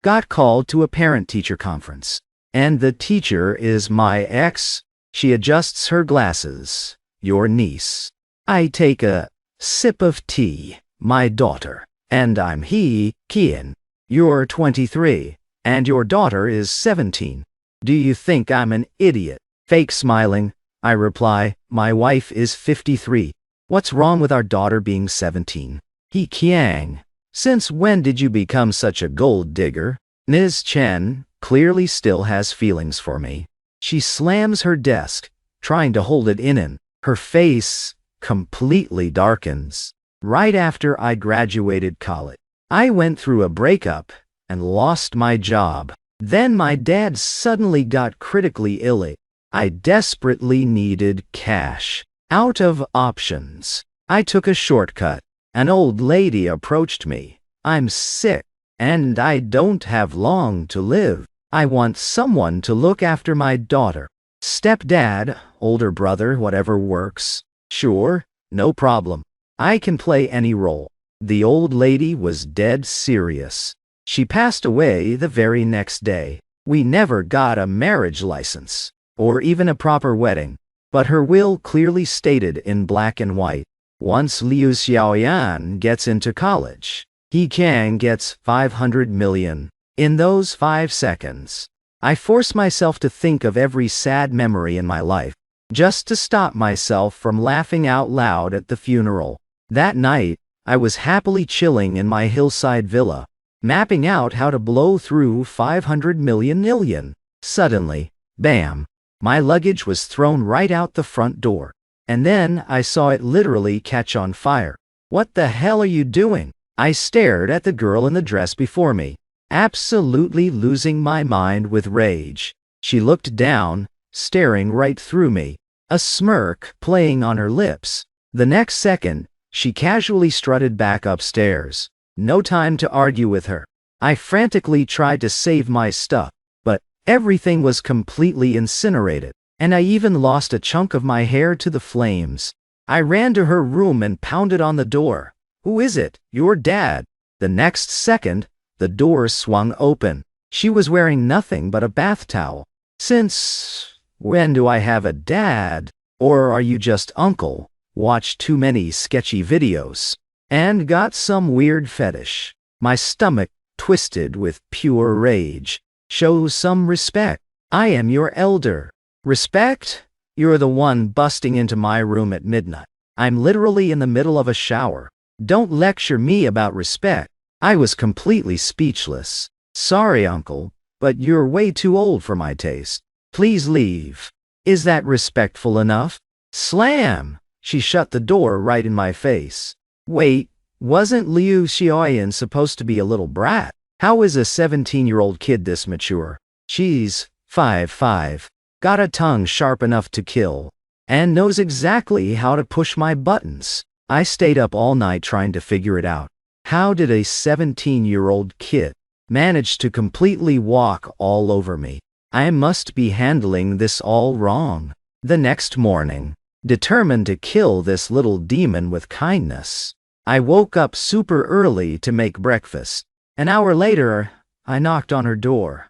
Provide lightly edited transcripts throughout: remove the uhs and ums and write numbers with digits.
Got called to a parent-teacher conference. And the teacher is my ex. She adjusts her glasses. Your niece. I take a sip of tea. My daughter. And I'm Kian. You're 23. And your daughter is 17. Do you think I'm an idiot? Fake smiling. I reply, my wife is 53. What's wrong with our daughter being 17? Kiang. Since when did you become such a gold digger? Ms. Chen clearly still has feelings for me. She slams her desk, trying to hold it in. Her face completely darkens. Right after I graduated college, I went through a breakup and lost my job. Then my dad suddenly got critically ill. I desperately needed cash. Out of options, I took a shortcut. An old lady approached me. I'm sick, and I don't have long to live. I want someone to look after my daughter. Stepdad, older brother, whatever works. Sure, no problem. I can play any role. The old lady was dead serious. She passed away the very next day. We never got a marriage license, or even a proper wedding, but her will clearly stated in black and white. Once Liu Xiaoyan gets into college, He Kang gets 500 million. In those 5 seconds, I force myself to think of every sad memory in my life, just to stop myself from laughing out loud at the funeral. That night, I was happily chilling in my hillside villa, mapping out how to blow through 500 million. Suddenly, bam, my luggage was thrown right out the front door. And then I saw it literally catch on fire. What the hell are you doing? I stared at the girl in the dress before me, absolutely losing my mind with rage. She looked down, staring right through me, a smirk playing on her lips. The next second, she casually strutted back upstairs. No time to argue with her. I frantically tried to save my stuff, but everything was completely incinerated, and I even lost a chunk of my hair to the flames. I ran to her room and pounded on the door. Who is it? Your dad. The next second, the door swung open. She was wearing nothing but a bath towel. Since when do I have a dad? Or are you just uncle? Watched too many sketchy videos and got some weird fetish. My stomach twisted with pure rage. Show some respect. I am your elder. Respect? You're the one busting into my room at midnight. I'm literally in the middle of a shower. Don't lecture me about respect. I was completely speechless. Sorry, uncle, but you're way too old for my taste. Please leave. Is that respectful enough? Slam! She shut the door right in my face. Wait, wasn't Liu Xiaoyan supposed to be a little brat? How is a 17-year-old kid this mature? She's 5'5", got a tongue sharp enough to kill, and knows exactly how to push my buttons. I stayed up all night trying to figure it out. How did a 17-year-old kid manage to completely walk all over me? I must be handling this all wrong. The next morning, determined to kill this little demon with kindness, I woke up super early to make breakfast. An hour later, I knocked on her door.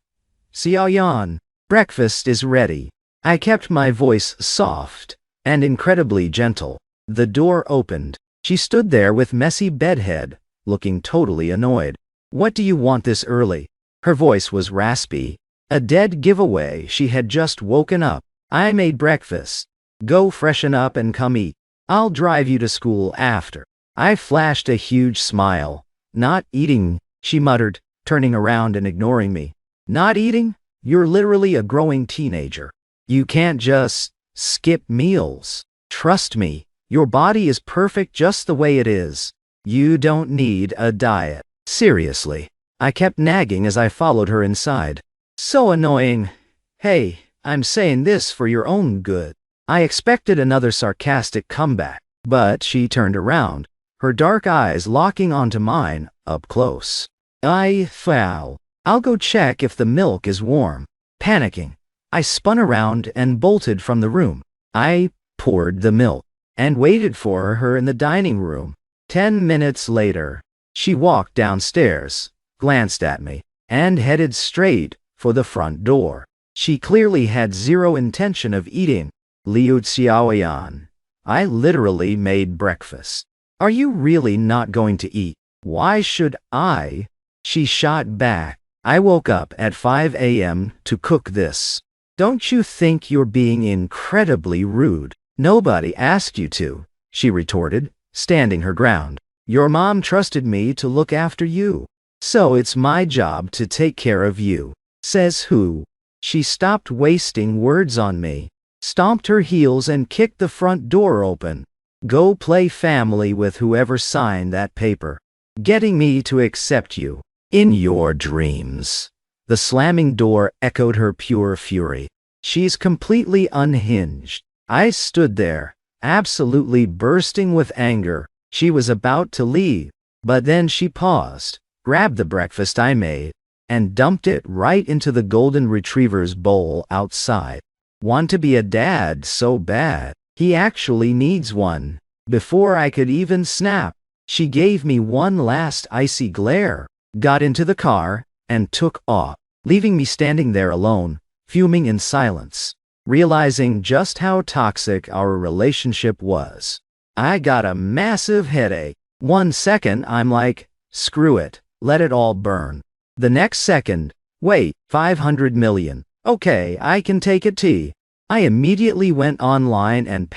Xiaoyan, breakfast is ready. I kept my voice soft and incredibly gentle. The door opened. She stood there with messy bedhead, looking totally annoyed. What do you want this early? Her voice was raspy, a dead giveaway she had just woken up. I made breakfast. Go freshen up and come eat. I'll drive you to school after. I flashed a huge smile. Not eating, she muttered, turning around and ignoring me. Not eating? You're literally a growing teenager. You can't just skip meals. Trust me, your body is perfect just the way it is. You don't need a diet. Seriously. I kept nagging as I followed her inside. So annoying. Hey, I'm saying this for your own good. I expected another sarcastic comeback, but she turned around, her dark eyes locking onto mine, up close. I'll go check if the milk is warm. Panicking, I spun around and bolted from the room. I poured the milk and waited for her in the dining room. 10 minutes later, she walked downstairs, glanced at me, and headed straight for the front door. She clearly had zero intention of eating. Liu Xiaoyan, I literally made breakfast. Are you really not going to eat? Why should I? She shot back. I woke up at 5 a.m. to cook this. Don't you think you're being incredibly rude? Nobody asked you to, she retorted, standing her ground. Your mom trusted me to look after you. So it's my job to take care of you. Says who? She stopped wasting words on me, stomped her heels and kicked the front door open. Go play family with whoever signed that paper. Getting me to accept you. In your dreams. The slamming door echoed her pure fury. She's completely unhinged. I stood there, absolutely bursting with anger. She was about to leave, but then she paused, grabbed the breakfast I made, and dumped it right into the golden retriever's bowl outside. Want to be a dad so bad. He actually needs one. Before I could even snap, she gave me one last icy glare, got into the car, and took off, leaving me standing there alone, fuming in silence, realizing just how toxic our relationship was. I got a massive headache. 1 second I'm like, screw it, let it all burn. The next second, wait, 500 million. Okay, I can take it. I immediately went online and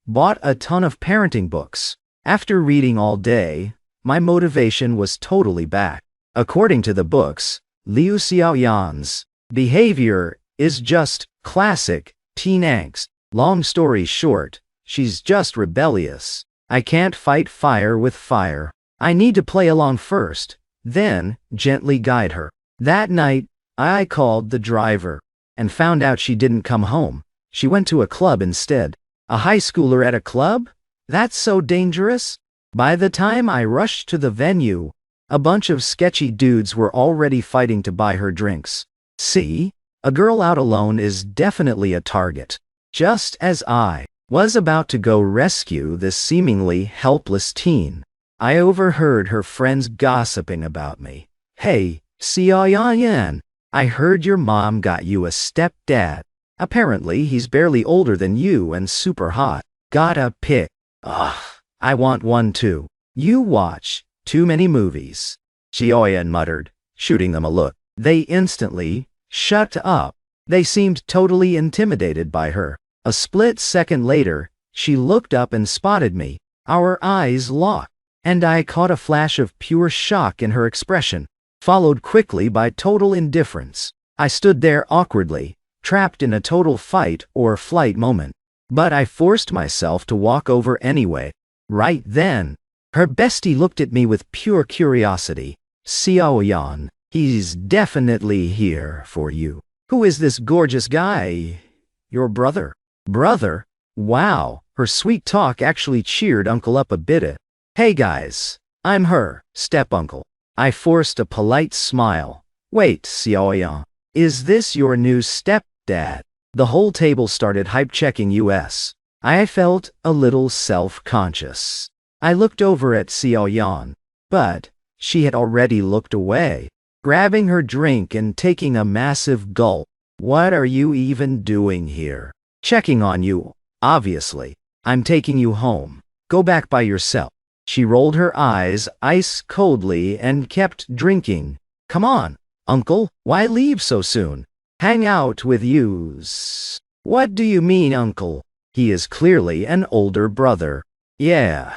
bought a ton of parenting books. After reading all day, my motivation was totally back. According to the books, Liu Xiaoyan's behavior is just classic teen angst. Long story short, she's just rebellious. I can't fight fire with fire. I need to play along first, then gently guide her. That night, I called the driver and found out she didn't come home. She went to a club instead. A high schooler at a club? That's so dangerous. By the time I rushed to the venue, a bunch of sketchy dudes were already fighting to buy her drinks. See? A girl out alone is definitely a target. Just as I was about to go rescue this seemingly helpless teen, I overheard her friends gossiping about me. Hey, Xiaoyan, I heard your mom got you a stepdad. Apparently he's barely older than you and super hot. Gotta pick. Ugh, I want one too. You watch too many movies, Xiaoyan muttered, shooting them a look. They instantly shut up. They seemed totally intimidated by her. A split second later, she looked up and spotted me. Our eyes locked, and I caught a flash of pure shock in her expression, followed quickly by total indifference. I stood there awkwardly, trapped in a total fight or flight moment. But I forced myself to walk over anyway. Right then, her bestie looked at me with pure curiosity. Xiaoyan, he's definitely here for you. Who is this gorgeous guy? Your brother? Brother? Wow, her sweet talk actually cheered Uncle up a bit. Hey guys, I'm her step-uncle. I forced a polite smile. Wait, Xiaoyan, is this your new stepdad? The whole table started hype-checking us. I felt a little self-conscious. I looked over at Xiaoyan, but she had already looked away, grabbing her drink and taking a massive gulp. What are you even doing here? Checking on you, obviously. I'm taking you home. Go back by yourself. She rolled her eyes ice-coldly and kept drinking. Come on, uncle, why leave so soon? Hang out with yous. What do you mean, uncle? He is clearly an older brother. Yeah,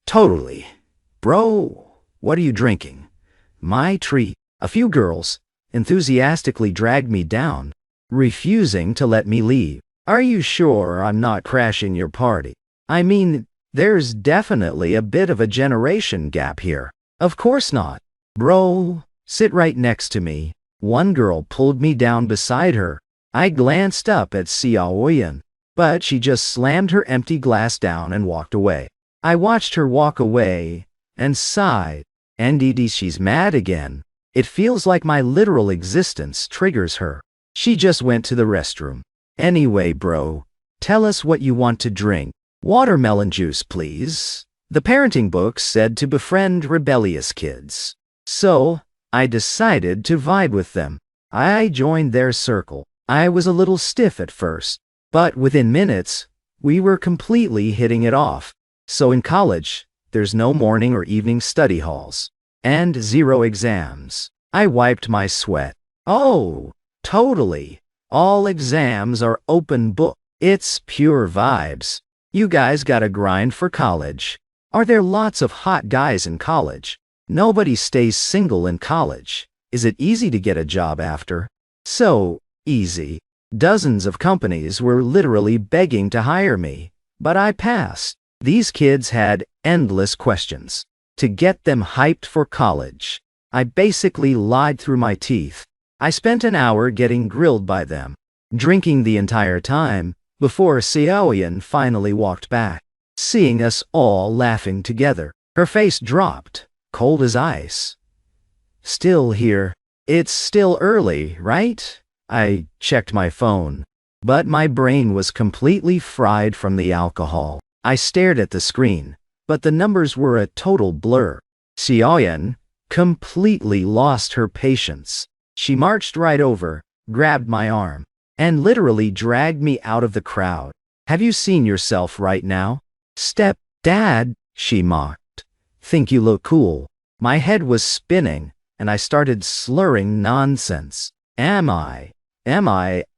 totally. Bro, what are you drinking? My treat. A few girls enthusiastically dragged me down, refusing to let me leave. Are you sure I'm not crashing your party? I mean, there's definitely a bit of a generation gap here. Of course not. Bro, sit right next to me. One girl pulled me down beside her. I glanced up at Xiaoyan, but she just slammed her empty glass down and walked away. I watched her walk away and sighed. NDD, she's mad again. It feels like my literal existence triggers her. She just went to the restroom. Anyway, bro, tell us what you want to drink. Watermelon juice, please. The parenting book said to befriend rebellious kids. So, I decided to vibe with them. I joined their circle. I was a little stiff at first, but within minutes, we were completely hitting it off. So in college, there's no morning or evening study halls. And 0 exams. I wiped my sweat. Oh, totally. All exams are open book. It's pure vibes. You guys gotta grind for college. Are there lots of hot guys in college? Nobody stays single in college. Is it easy to get a job after? So easy. Dozens of companies were literally begging to hire me, but I passed. These kids had endless questions. To get them hyped for college, I basically lied through my teeth. I spent an hour getting grilled by them, drinking the entire time, before Xiaoyan finally walked back. Seeing us all laughing together, her face dropped, cold as ice. Still here. It's still early, right? I checked my phone, but my brain was completely fried from the alcohol. I stared at the screen, but the numbers were a total blur. Xiaoyan completely lost her patience. She marched right over, grabbed my arm, and literally dragged me out of the crowd. Have you seen yourself right now? Dad, she mocked. Think you look cool. My head was spinning, and I started slurring nonsense. Am I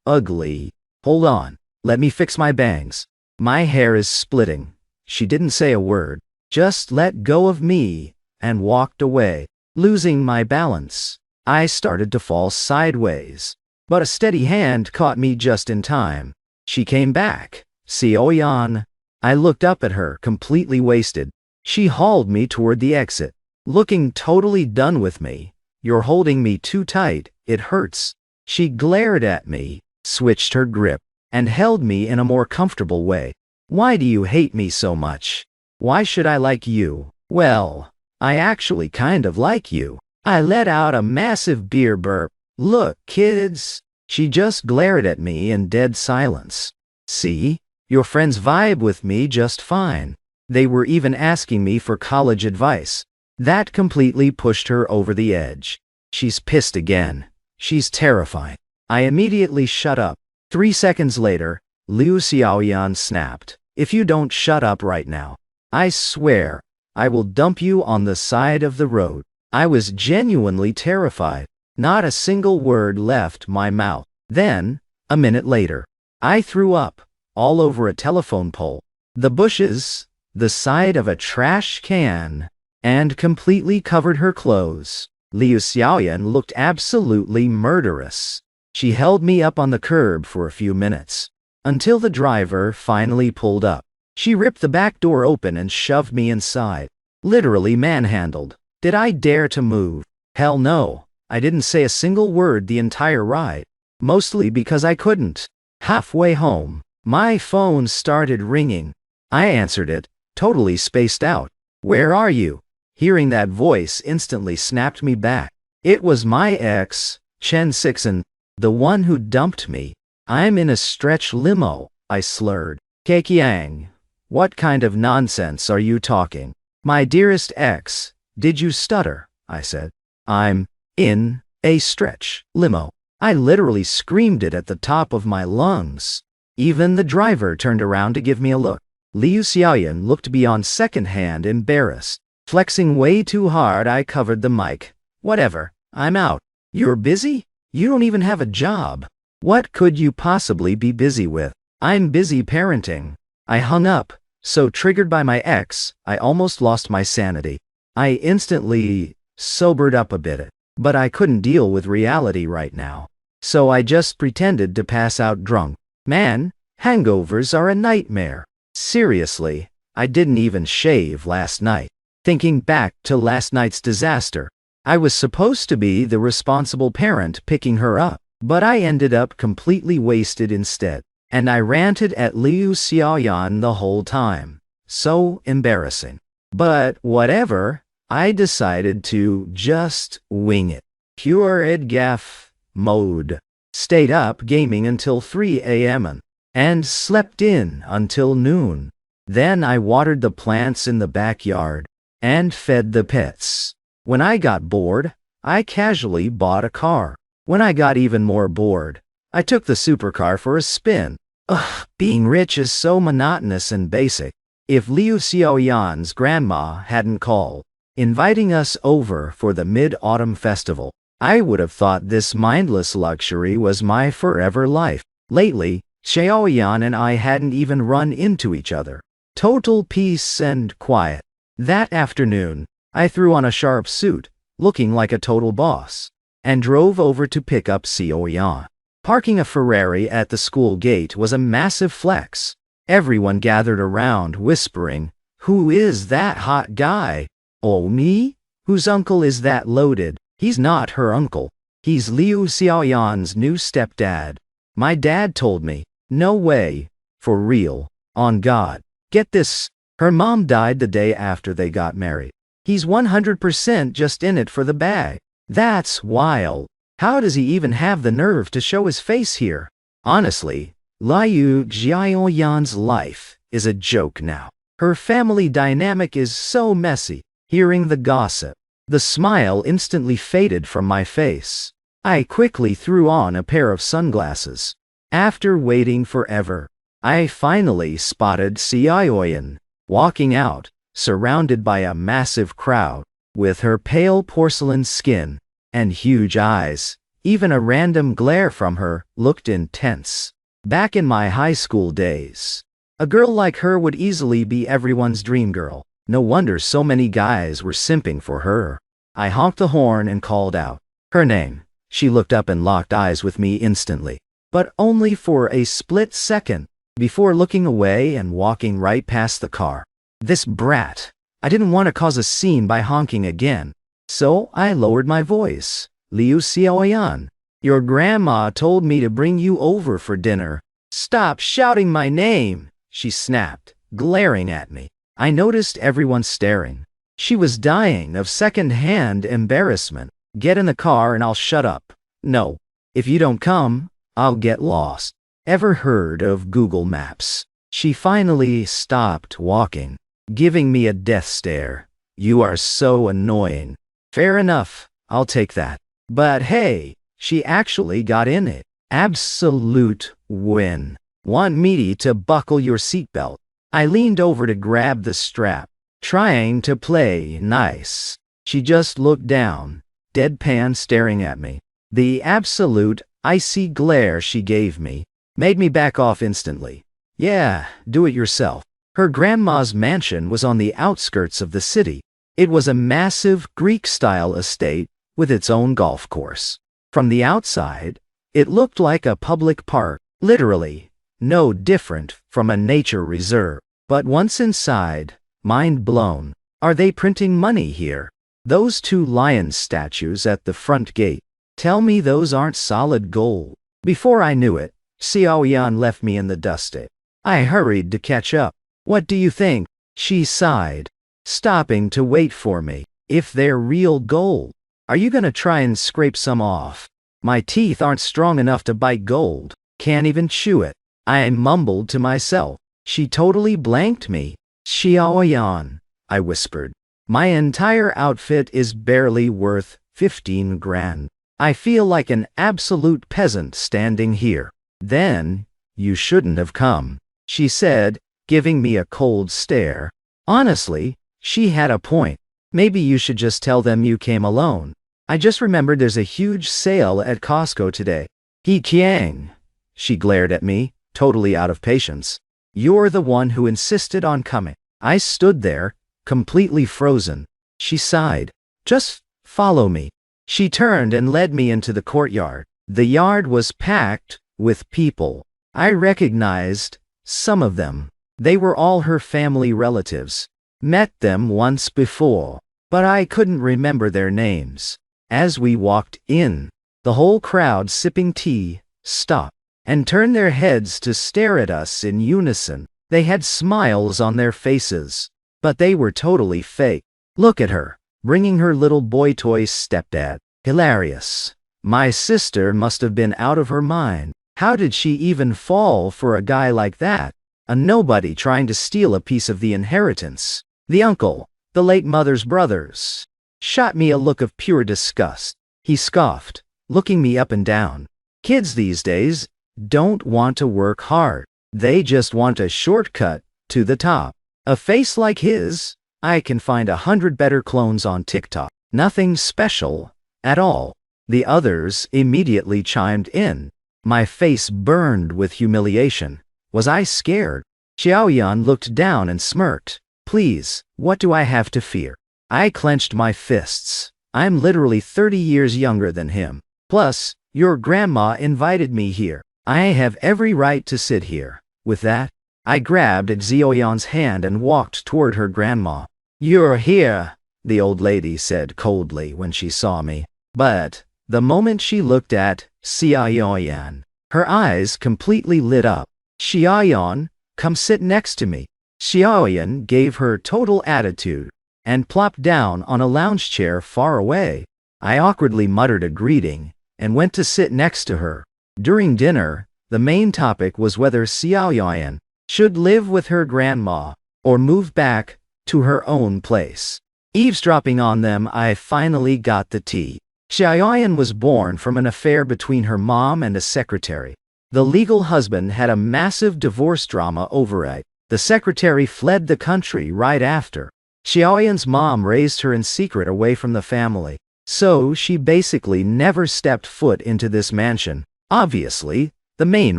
ugly? Hold on, let me fix my bangs. My hair is splitting. She didn't say a word, just let go of me, and walked away. Losing my balance, I started to fall sideways, but a steady hand caught me just in time. She came back. Xiaoyan. I looked up at her, completely wasted. She hauled me toward the exit, looking totally done with me. You're holding me too tight, it hurts. She glared at me, switched her grip, and held me in a more comfortable way. Why do you hate me so much? Why should I like you? Well, I actually kind of like you. I let out a massive beer burp. Look, kids. She just glared at me in dead silence. See? Your friends vibe with me just fine. They were even asking me for college advice. That completely pushed her over the edge. She's pissed again. She's terrifying. I immediately shut up. 3 seconds later, Liu Xiaoyan snapped. If you don't shut up right now, I swear, I will dump you on the side of the road. I was genuinely terrified. Not a single word left my mouth. Then, a minute later, I threw up, all over a telephone pole, the bushes, the side of a trash can, and completely covered her clothes. Liu Xiaoyan looked absolutely murderous. She held me up on the curb for a few minutes, until the driver finally pulled up. She ripped the back door open and shoved me inside. Literally manhandled. Did I dare to move? Hell no. I didn't say a single word the entire ride, mostly because I couldn't. Halfway home, my phone started ringing. I answered it, totally spaced out. Where are you? Hearing that voice instantly snapped me back. It was my ex, Chen Sixen, the one who dumped me. I'm in a stretch limo, I slurred. Keqiang, what kind of nonsense are you talking? My dearest ex, did you stutter? I said. I'm in a stretch limo. I literally screamed it at the top of my lungs. Even the driver turned around to give me a look. Liu Xiaoyan looked beyond second-hand embarrassed. Flexing way too hard, I covered the mic. Whatever, I'm out. You're busy? You don't even have a job. What could you possibly be busy with? I'm busy parenting. I hung up, so triggered by my ex, I almost lost my sanity. I instantly sobered up a bit, but I couldn't deal with reality right now. So I just pretended to pass out drunk. Man, hangovers are a nightmare. Seriously, I didn't even shave last night. Thinking back to last night's disaster, I was supposed to be the responsible parent picking her up, but I ended up completely wasted instead. And I ranted at Liu Xiaoyan the whole time. So embarrassing. But whatever, I decided to just wing it. Pure EDGAF mode. Stayed up gaming until 3 a.m. and slept in until noon. Then I watered the plants in the backyard and fed the pets. When I got bored, I casually bought a car. When I got even more bored, I took the supercar for a spin. Ugh, being rich is so monotonous and basic. If Liu Xiaoyan's grandma hadn't called, inviting us over for the Mid-Autumn Festival, I would have thought this mindless luxury was my forever life. Lately, Xiaoyan and I hadn't even run into each other. Total peace and quiet. That afternoon, I threw on a sharp suit, looking like a total boss, and drove over to pick up Xiaoyan. Parking a Ferrari at the school gate was a massive flex. Everyone gathered around, whispering, "Who is that hot guy?" "Oh, me? Whose uncle is that loaded?" "He's not her uncle. He's Liu Xiaoyan's new stepdad." My dad told me. No way. For real. On God. Get this. Her mom died the day after they got married. He's 100% just in it for the bag. That's wild. How does he even have the nerve to show his face here? Honestly, Liu Xiaoyan's life is a joke now. Her family dynamic is so messy. Hearing the gossip, the smile instantly faded from my face. I quickly threw on a pair of sunglasses. After waiting forever, I finally spotted Xiaoyan walking out, surrounded by a massive crowd. With her pale porcelain skin and huge eyes, even a random glare from her looked intense. Back in my high school days, a girl like her would easily be everyone's dream girl. No wonder so many guys were simping for her. I honked the horn and called out her name. She looked up and locked eyes with me instantly, but only for a split second, before looking away and walking right past the car. This brat. I didn't want to cause a scene by honking again, so I lowered my voice. "Liu Xiaoyan, your grandma told me to bring you over for dinner." "Stop shouting my name," she snapped, glaring at me. I noticed everyone staring. She was dying of second-hand embarrassment. "Get in the car and I'll shut up." "No. If you don't come, I'll get lost." Ever heard of Google Maps? She finally stopped walking, giving me a death stare. "You are so annoying." "Fair enough, I'll take that." But hey, she actually got in it. Absolute win. "Want me to buckle your seatbelt?" I leaned over to grab the strap, trying to play nice. She just looked down, deadpan staring at me. The absolute icy glare she gave me made me back off instantly. Yeah, do it yourself. Her grandma's mansion was on the outskirts of the city. It was a massive Greek-style estate with its own golf course. From the outside, it looked like a public park, literally, no different from a nature reserve. But once inside, mind blown. Are they printing money here? Those two lion statues at the front gate. Tell me those aren't solid gold. Before I knew it, Xiaoyan left me in the dust. I hurried to catch up. "What do you think?" she sighed, stopping to wait for me. "If they're real gold, are you gonna try and scrape some off?" "My teeth aren't strong enough to bite gold. Can't even chew it." I mumbled to myself. She totally blanked me. "Xiaoyan," I whispered. "My entire outfit is barely worth 15 grand. I feel like an absolute peasant standing here." "Then, you shouldn't have come," she said, giving me a cold stare. Honestly, she had a point. Maybe you should just tell them you came alone. "I just remembered there's a huge sale at Costco today." "He Kiang," she glared at me, totally out of patience. "You're the one who insisted on coming." I stood there, completely frozen. She sighed. "Just follow me." She turned and led me into the courtyard. The yard was packed with people. I recognized some of them. They were all her family relatives. Met them once before, but I couldn't remember their names. As we walked in, the whole crowd sipping tea stopped and turned their heads to stare at us in unison. They had smiles on their faces, but they were totally fake. Look at her, bringing her little boy toy stepdad. Hilarious. My sister must have been out of her mind. How did she even fall for a guy like that? A nobody trying to steal a piece of the inheritance. The uncle, the late mother's brothers, shot me a look of pure disgust. he scoffed, looking me up and down. Kids these days don't want to work hard. They just want a shortcut to the top. A face like his, I can find 100 better clones on TikTok. Nothing special at all. The others immediately chimed in. My face burned with humiliation. Was I scared? Xiaoyan looked down and smirked. Please, what do I have to fear? I clenched my fists. I'm literally 30 years younger than him. Plus, your grandma invited me here. I have every right to sit here. With that, I grabbed at Xiaoyan's hand and walked toward her grandma. You're here, the old lady said coldly when she saw me. But the moment she looked at Xiaoyan, her eyes completely lit up. Xiaoyan, come sit next to me. Xiaoyan gave her total attitude and plopped down on a lounge chair far away. I awkwardly muttered a greeting and went to sit next to her. During dinner, the main topic was whether Xiaoyan should live with her grandma or move back to her own place. Eavesdropping on them, I finally got the tea. Xiaoyan was born from an affair between her mom and a secretary. The legal husband had a massive divorce drama over it. The secretary fled the country right after. Xiaoyan's mom raised her in secret away from the family, so she basically never stepped foot into this mansion. Obviously, the main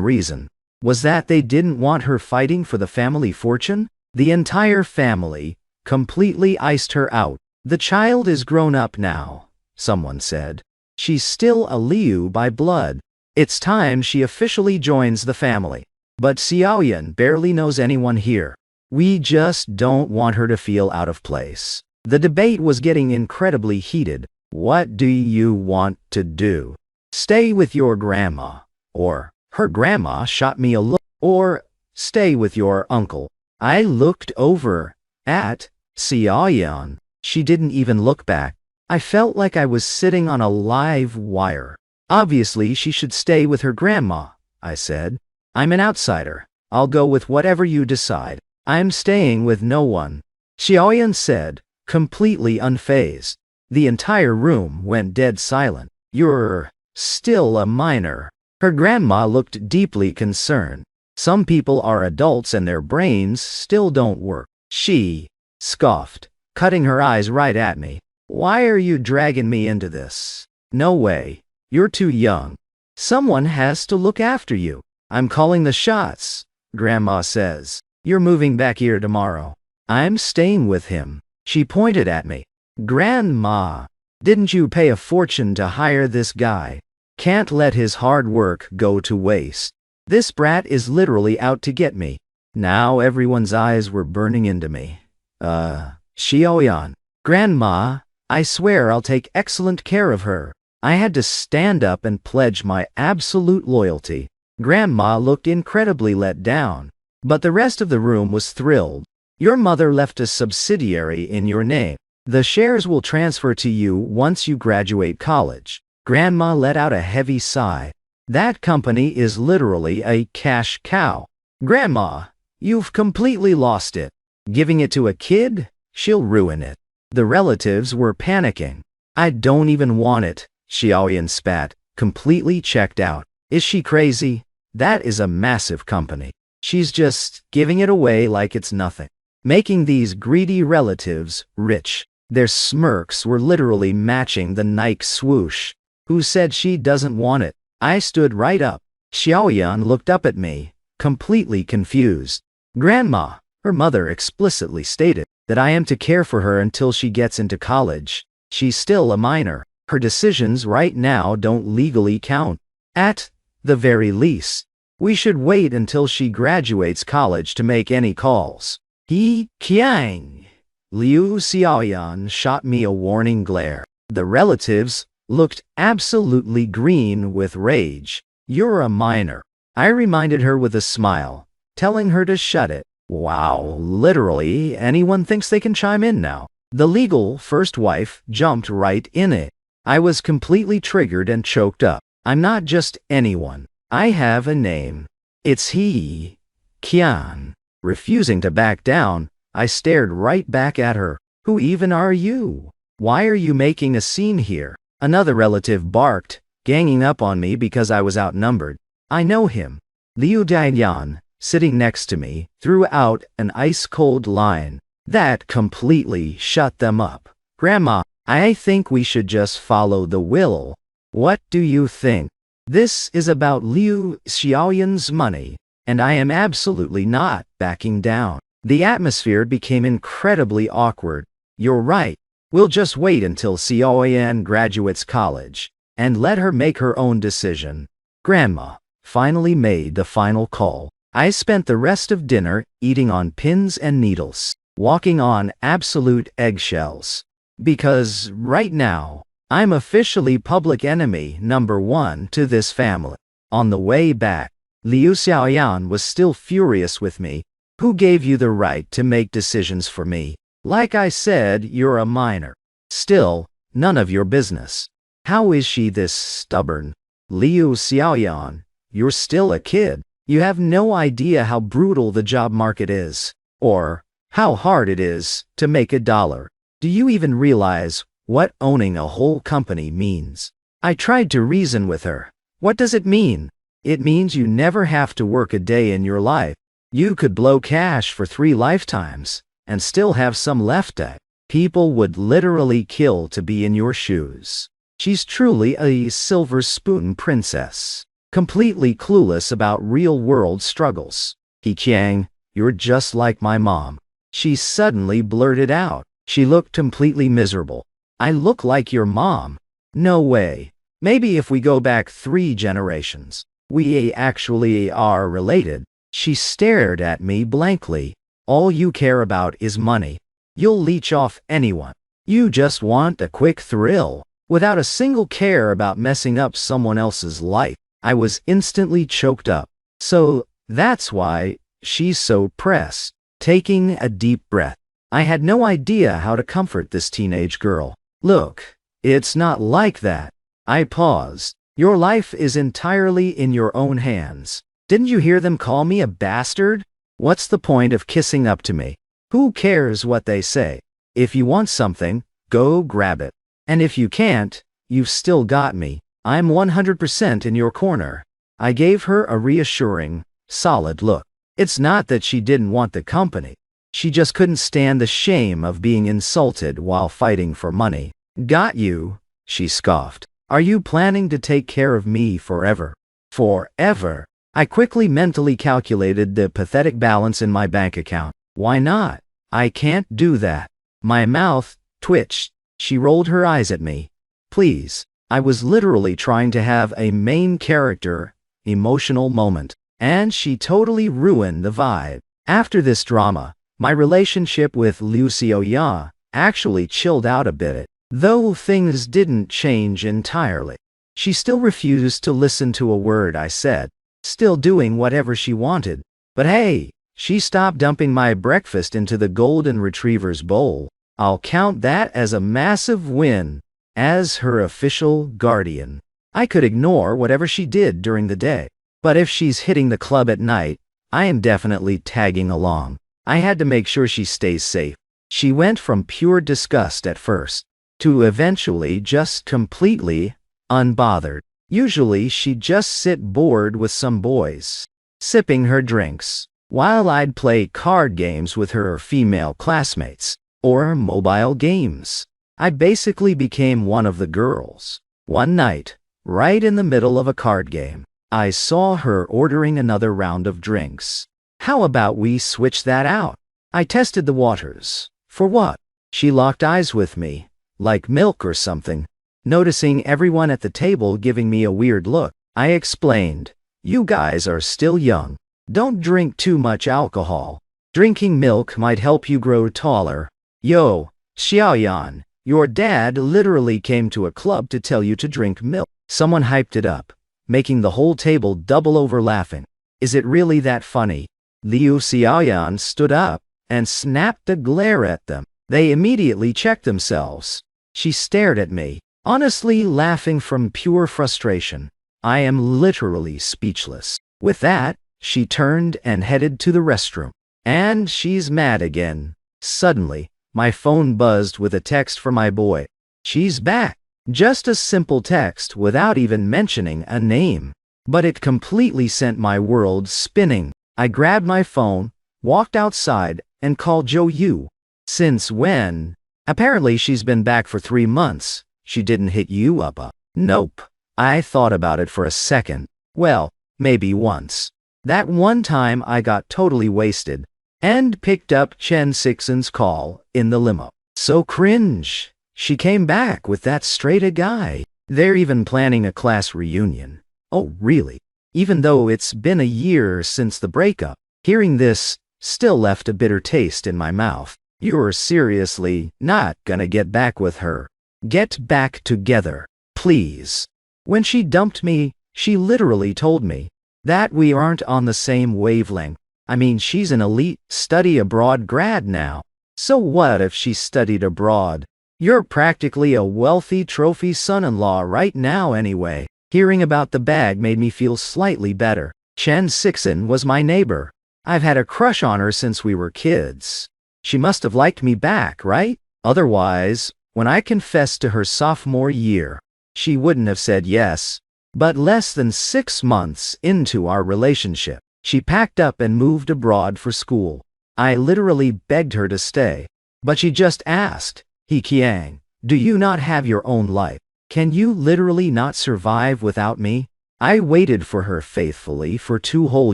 reason was that they didn't want her fighting for the family fortune. The entire family completely iced her out. The child is grown up now, someone said. She's still a Liu by blood. It's time she officially joins the family. But Xiaoyan barely knows anyone here. We just don't want her to feel out of place. The debate was getting incredibly heated. What do you want to do? Stay with your grandma. Or, her grandma shot me a look. Or, stay with your uncle. I looked over at Xiaoyan. She didn't even look back. I felt like I was sitting on a live wire. Obviously, she should stay with her grandma, I said. I'm an outsider. I'll go with whatever you decide. I'm staying with no one, Xiaoyan said, completely unfazed. The entire room went dead silent. You're still a minor. Her grandma looked deeply concerned. Some people are adults and their brains still don't work. She scoffed, cutting her eyes right at me. Why are you dragging me into this? No way. You're too young. Someone has to look after you. I'm calling the shots, Grandma says. You're moving back here tomorrow. I'm staying with him. She pointed at me. Grandma, didn't you pay a fortune to hire this guy? Can't let his hard work go to waste. This brat is literally out to get me. Now everyone's eyes were burning into me. Xiaoyan. Grandma, I swear I'll take excellent care of her. I had to stand up and pledge my absolute loyalty. Grandma looked incredibly let down. But the rest of the room was thrilled. Your mother left a subsidiary in your name. The shares will transfer to you once you graduate college. Grandma let out a heavy sigh. That company is literally a cash cow. Grandma, you've completely lost it. Giving it to a kid? She'll ruin it. The relatives were panicking. I don't even want it, Xiaoyan spat, completely checked out. Is she crazy? That is a massive company. She's just giving it away like it's nothing. Making these greedy relatives rich. Their smirks were literally matching the Nike swoosh. Who said she doesn't want it? I stood right up. Xiaoyan looked up at me, completely confused. Grandma, her mother explicitly stated that I am to care for her until she gets into college. She's still a minor. Her decisions right now don't legally count. At the very least, we should wait until she graduates college to make any calls. Kiang. Liu Xiaoyan shot me a warning glare. The relatives looked absolutely green with rage. You're a minor. I reminded her with a smile, telling her to shut it. Wow, literally anyone thinks they can chime in now. The legal first wife jumped right in it. I was completely triggered and choked up. I'm not just anyone. I have a name. It's he. Qian. Refusing to back down, I stared right back at her. Who even are you? Why are you making a scene here? Another relative barked, ganging up on me because I was outnumbered. I know him. Liu Dian, sitting next to me, threw out an ice-cold line that completely shut them up. Grandma, I think we should just follow the will. What do you think? This is about Liu Xiaoyan's money, and I am absolutely not backing down. The atmosphere became incredibly awkward. You're right. We'll just wait until Xiaoyan graduates college, and let her make her own decision. Grandma finally made the final call. I spent the rest of dinner eating on pins and needles, walking on absolute eggshells. Because, right now, I'm officially public enemy number 1 to this family. On the way back, Liu Xiaoyan was still furious with me. Who gave you the right to make decisions for me? Like I said, you're a minor. Still, none of your business. How is she this stubborn? Liu Xiaoyan, you're still a kid. You have no idea how brutal the job market is, or how hard it is to make $1. Do you even realize what owning a whole company means? I tried to reason with her. What does it mean? It means you never have to work a day in your life. You could blow cash for 3 lifetimes and still have some left. People would literally kill to be in your shoes. She's truly a silver spoon princess, completely clueless about real-world struggles. Qiang, you're just like my mom. She suddenly blurted out. She looked completely miserable. I look like your mom? No way. Maybe if we go back 3 generations, we actually are related. She stared at me blankly. All you care about is money. You'll leech off anyone. You just want a quick thrill, without a single care about messing up someone else's life. I was instantly choked up. So, that's why she's so pressed. Taking a deep breath, I had no idea how to comfort this teenage girl. Look, it's not like that. I paused. Your life is entirely in your own hands. Didn't you hear them call me a bastard? What's the point of kissing up to me? Who cares what they say? If you want something, go grab it. And if you can't, you've still got me. I'm 100% in your corner. I gave her a reassuring, solid look. It's not that she didn't want the company. She just couldn't stand the shame of being insulted while fighting for money. Got you, she scoffed. Are you planning to take care of me forever? Forever? I quickly mentally calculated the pathetic balance in my bank account. Why not? I can't do that. My mouth twitched. She rolled her eyes at me. Please. I was literally trying to have a main character, emotional moment, and she totally ruined the vibe. After this drama, my relationship with Liu Xiaoyan actually chilled out a bit, though things didn't change entirely. She still refused to listen to a word I said, still doing whatever she wanted. But hey, she stopped dumping my breakfast into the golden retriever's bowl. I'll count that as a massive win. As her official guardian, I could ignore whatever she did during the day. But if she's hitting the club at night, I am definitely tagging along. I had to make sure she stays safe. She went from pure disgust at first, to eventually just completely unbothered. Usually she'd just sit bored with some boys, sipping her drinks, while I'd play card games with her female classmates, or mobile games. I basically became one of the girls. One night, right in the middle of a card game, I saw her ordering another round of drinks. How about we switch that out? I tested the waters. For what? She locked eyes with me, like milk or something. Noticing everyone at the table giving me a weird look, I explained, you guys are still young. Don't drink too much alcohol. Drinking milk might help you grow taller. Yo, Xiaoyan, your dad literally came to a club to tell you to drink milk. Someone hyped it up, making the whole table double over laughing. Is it really that funny? Liu Xiaoyan stood up and snapped a glare at them. They immediately checked themselves. She stared at me, honestly laughing from pure frustration. I am literally speechless. With that, she turned and headed to the restroom. And she's mad again. Suddenly, my phone buzzed with a text from my boy. She's back. Just a simple text without even mentioning a name. But it completely sent my world spinning. I grabbed my phone, walked outside, and called Joe Yu. Since when? Apparently she's been back for 3 months. She didn't hit you up. Nope. I thought about it for a second. Well, maybe once. That one time I got totally wasted and picked up Chen Sixen's call in the limo. So cringe. She came back with that straight-a guy. They're even planning a class reunion. Oh, really? Even though it's been a year since the breakup, hearing this still left a bitter taste in my mouth. You're seriously not gonna get back with her. Get back together, please. When she dumped me, she literally told me that we aren't on the same wavelength. I mean, she's an elite study abroad grad now. So what if she studied abroad? You're practically a wealthy trophy son-in-law right now anyway. Hearing about the bag made me feel slightly better. Chen Sixen was my neighbor. I've had a crush on her since we were kids. She must have liked me back, right? Otherwise, when I confessed to her sophomore year, she wouldn't have said yes. But less than 6 months into our relationship, she packed up and moved abroad for school. I literally begged her to stay. But she just asked, "He Qiang, do you not have your own life? Can you literally not survive without me?" I waited for her faithfully for 2 whole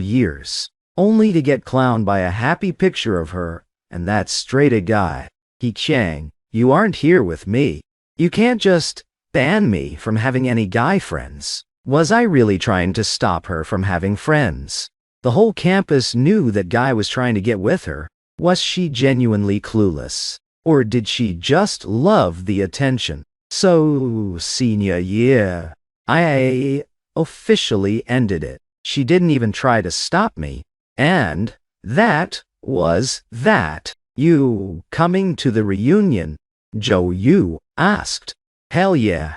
years, only to get clowned by a happy picture of her and that straight-a guy. He Qiang, you aren't here with me. You can't just ban me from having any guy friends. Was I really trying to stop her from having friends? The whole campus knew that guy was trying to get with her. Was she genuinely clueless? Or did she just love the attention? So, senior year, I officially ended it. She didn't even try to stop me. And that was that. You coming to the reunion? Joe Yu asked. Hell yeah.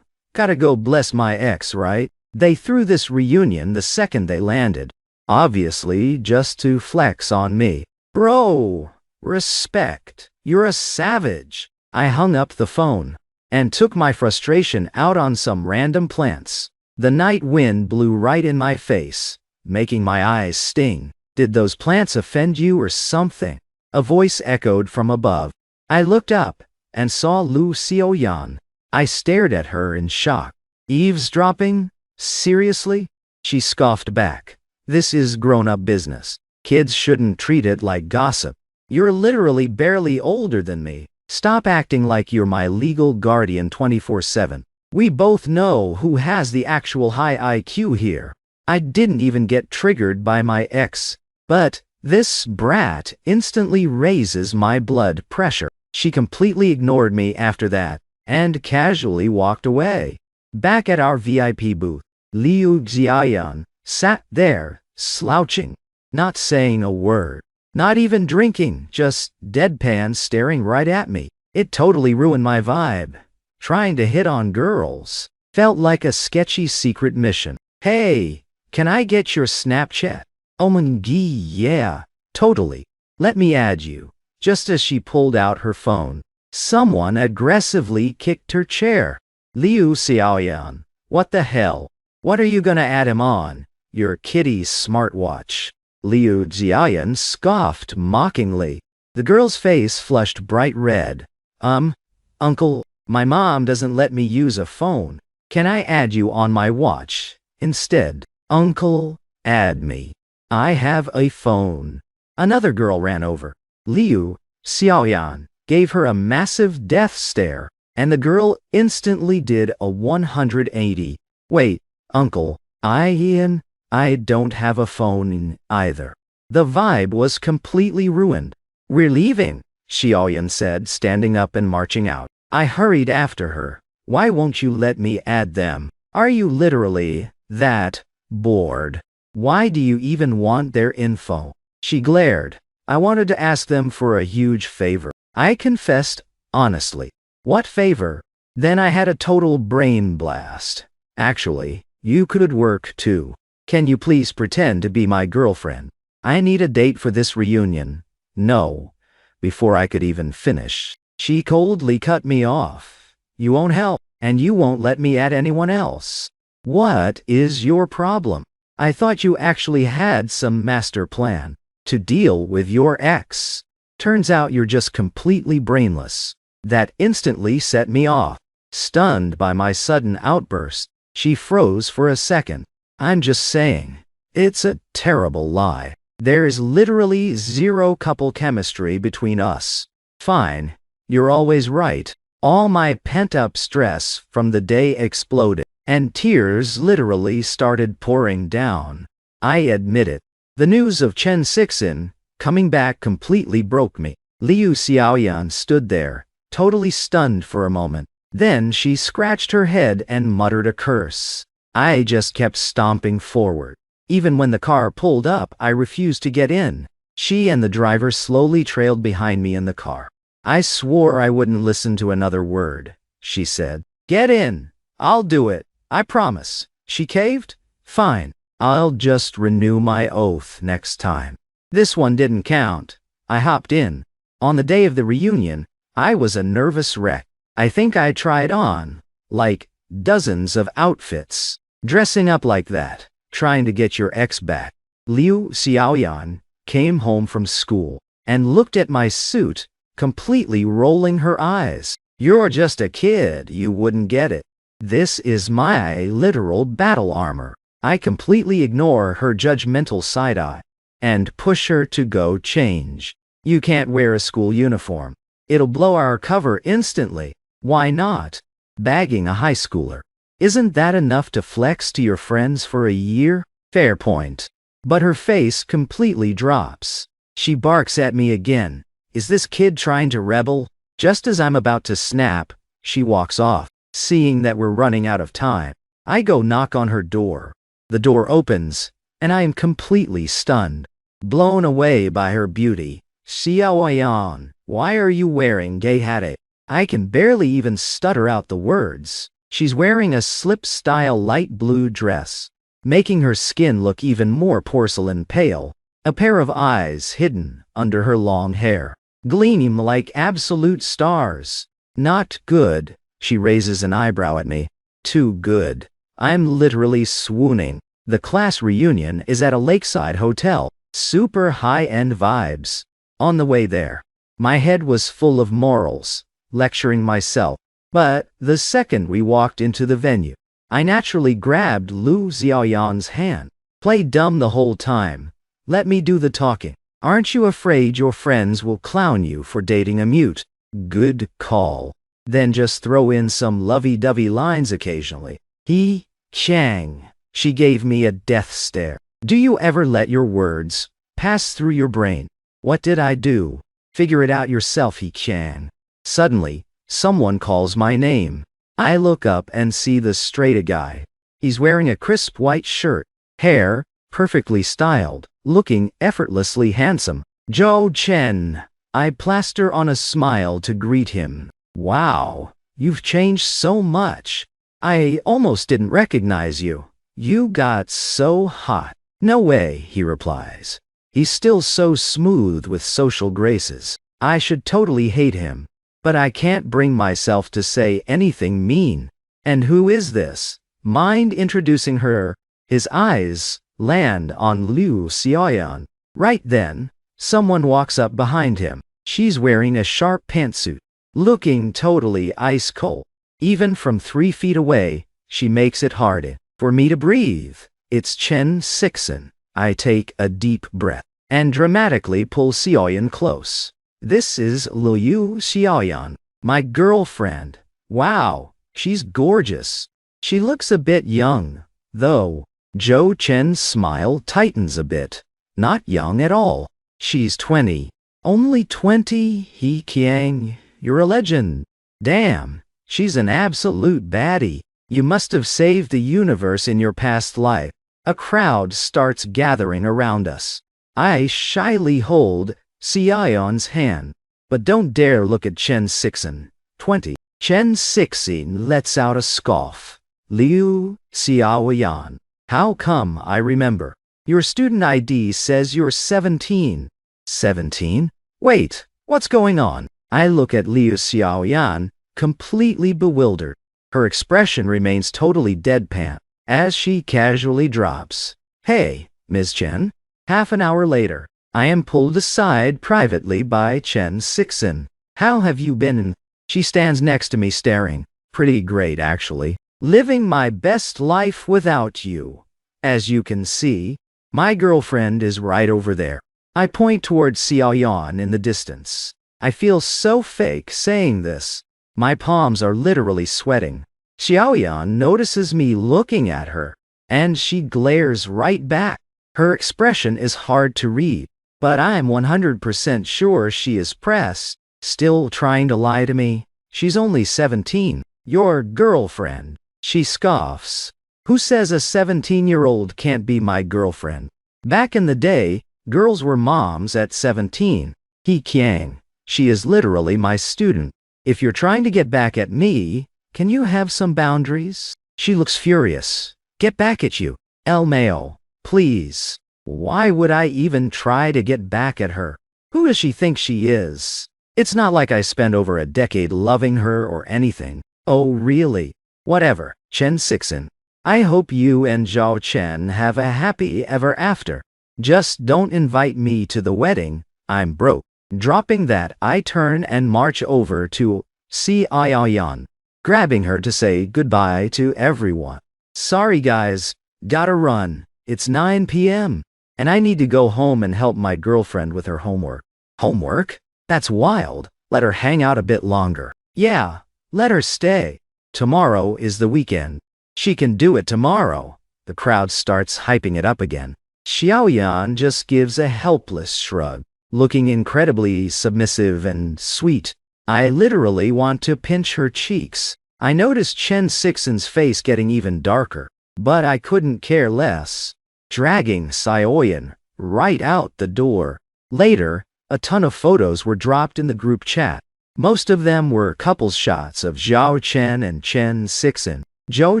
Gotta go bless my ex, right? They threw this reunion the second they landed. Obviously, just to flex on me. Bro, respect. You're a savage. I hung up the phone and took my frustration out on some random plants. The night wind blew right in my face, making my eyes sting. Did those plants offend you or something? A voice echoed from above. I looked up and saw Lu Xiaoyan. I stared at her in shock. Eavesdropping? Seriously? She scoffed back. This is grown-up business. Kids shouldn't treat it like gossip. You're literally barely older than me. Stop acting like you're my legal guardian 24/7. We both know who has the actual high IQ here. I didn't even get triggered by my ex, but this brat instantly raises my blood pressure. She completely ignored me after that and casually walked away. Back at our VIP booth, Liu Xiaoyan sat there, slouching, not saying a word. Not even drinking, just deadpan staring right at me. It totally ruined my vibe. Trying to hit on girls felt like a sketchy secret mission. Hey, can I get your Snapchat? Omg, yeah, totally. Let me add you. Just as she pulled out her phone, someone aggressively kicked her chair. Liu Xiaoyan, what the hell? What are you gonna add him on? Your kitty's smartwatch. Liu Xiaoyan scoffed mockingly. The girl's face flushed bright red. Uncle, my mom doesn't let me use a phone. Can I add you on my watch instead? Uncle, add me. I have a phone. Another girl ran over. Liu Xiaoyan gave her a massive death stare, and the girl instantly did a 180. Wait, Uncle, I don't have a phone either. The vibe was completely ruined. We're leaving, Xiaoyan said, standing up and marching out. I hurried after her. Why won't you let me add them? Are you literally that bored? Why do you even want their info? She glared. I wanted to ask them for a huge favor. I confessed honestly. What favor? Then I had a total brain blast. Actually, you could work too. Can you please pretend to be my girlfriend? I need a date for this reunion. No. Before I could even finish, she coldly cut me off. You won't help. and you won't let me add anyone else. What is your problem? I thought you actually had some master plan to deal with your ex. Turns out you're just completely brainless. That instantly set me off. Stunned by my sudden outburst, she froze for a second. I'm just saying, it's a terrible lie. There is literally zero couple chemistry between us. Fine, you're always right. All my pent-up stress from the day exploded, and tears literally started pouring down. I admit it. The news of Chen Sixin coming back completely broke me. Liu Xiaoyan stood there, totally stunned for a moment. Then she scratched her head and muttered a curse. I just kept stomping forward. Even when the car pulled up, I refused to get in. She and the driver slowly trailed behind me in the car. I swore I wouldn't listen to another word, she said. Get in. I'll do it. I promise. She caved? Fine. I'll just renew my oath next time. This one didn't count. I hopped in. On the day of the reunion, I was a nervous wreck. I think I tried on, like, dozens of outfits. Dressing up like that, trying to get your ex back. Liu Xiaoyan came home from school and looked at my suit, completely rolling her eyes. You're just a kid, you wouldn't get it. This is my literal battle armor. I completely ignore her judgmental side-eye and push her to go change. You can't wear a school uniform. It'll blow our cover instantly. Why not? Bagging a high schooler. Isn't that enough to flex to your friends for a year? Fair point. But her face completely drops. She barks at me again. Is this kid trying to rebel? Just as I'm about to snap, she walks off. Seeing that we're running out of time, I go knock on her door. The door opens, and I am completely stunned, blown away by her beauty. Xiaoyan, why are you wearing gay hat? I can barely even stutter out the words. She's wearing a slip-style light blue dress, making her skin look even more porcelain pale. A pair of eyes hidden under her long hair gleam like absolute stars. Not good. She raises an eyebrow at me. Too good. I'm literally swooning. The class reunion is at a lakeside hotel. Super high-end vibes. On the way there, my head was full of morals, lecturing myself. But the second we walked into the venue, I naturally grabbed Liu Xiaoyan's hand. Play dumb the whole time. Let me do the talking. Aren't you afraid your friends will clown you for dating a mute? Good call. Then just throw in some lovey-dovey lines occasionally. He, Chang. She gave me a death stare. Do you ever let your words pass through your brain? What did I do? Figure it out yourself, He Chang. Suddenly, someone calls my name. I look up and see the straight guy. He's wearing a crisp white shirt, hair perfectly styled, looking effortlessly handsome. Zhou Chen. I plaster on a smile to greet him. Wow, you've changed so much. I almost didn't recognize you. You got so hot. No way, he replies. He's still so smooth with social graces. I should totally hate him. But I can't bring myself to say anything mean. And who is this? Mind introducing her? His eyes land on Liu Xiaoyan. Right then, someone walks up behind him. She's wearing a sharp pantsuit, looking totally ice cold. Even from 3 feet away, she makes it hard for me to breathe. It's Chen Sixin. I take a deep breath and dramatically pull Xiaoyan close. This is Liu Xiaoyan, my girlfriend. Wow, she's gorgeous. She looks a bit young, though. Zhou Chen's smile tightens a bit. Not young at all. She's 20. Only 20? He Qiang, you're a legend. Damn, she's an absolute baddie. You must have saved the universe in your past life. A crowd starts gathering around us. I shyly hold Xiaoyan's hand, but don't dare look at Chen Sixin. 20. Chen Sixin lets out a scoff. Liu Xiaoyan. How come I remember? Your student ID says you're 17. 17? Wait, what's going on? I look at Liu Xiaoyan, completely bewildered. Her expression remains totally deadpan, as she casually drops, "Hey, Ms. Chen." Half an hour later, I am pulled aside privately by Chen Sixin. "How have you been?" She stands next to me staring. "Pretty great, actually. Living my best life without you. As you can see, my girlfriend is right over there." I point toward Xiaoyan in the distance. I feel so fake saying this. My palms are literally sweating. Xiaoyan notices me looking at her, and she glares right back. Her expression is hard to read, but I'm 100% sure she is pressed, still trying to lie to me. "She's only 17. Your girlfriend." She scoffs. "Who says a 17-year-old can't be my girlfriend? Back in the day, girls were moms at 17. He Qiang. She is literally my student. If you're trying to get back at me, can you have some boundaries?" She looks furious. "Get back at you. El Mao. Please." Why would I even try to get back at her? Who does she think she is? It's not like I spent over a decade loving her or anything. Oh, really? Whatever, Chen Sixin. I hope you and Zhao Chen have a happy ever after. Just don't invite me to the wedding. I'm broke. Dropping that, I turn and march over to Xiaoyan, grabbing her to say goodbye to everyone. "Sorry guys, gotta run. It's 9 p.m. and I need to go home and help my girlfriend with her homework." Homework? That's wild. Let her hang out a bit longer. Yeah, let her stay. Tomorrow is the weekend. She can do it tomorrow. The crowd starts hyping it up again. Xiaoyan just gives a helpless shrug, looking incredibly submissive and sweet. I literally want to pinch her cheeks. I noticed Chen Sixin's face getting even darker, but I couldn't care less, dragging Xiaoyan right out the door. Later, a ton of photos were dropped in the group chat. Most of them were couples shots of Zhao Chen and Chen Sixin. Zhao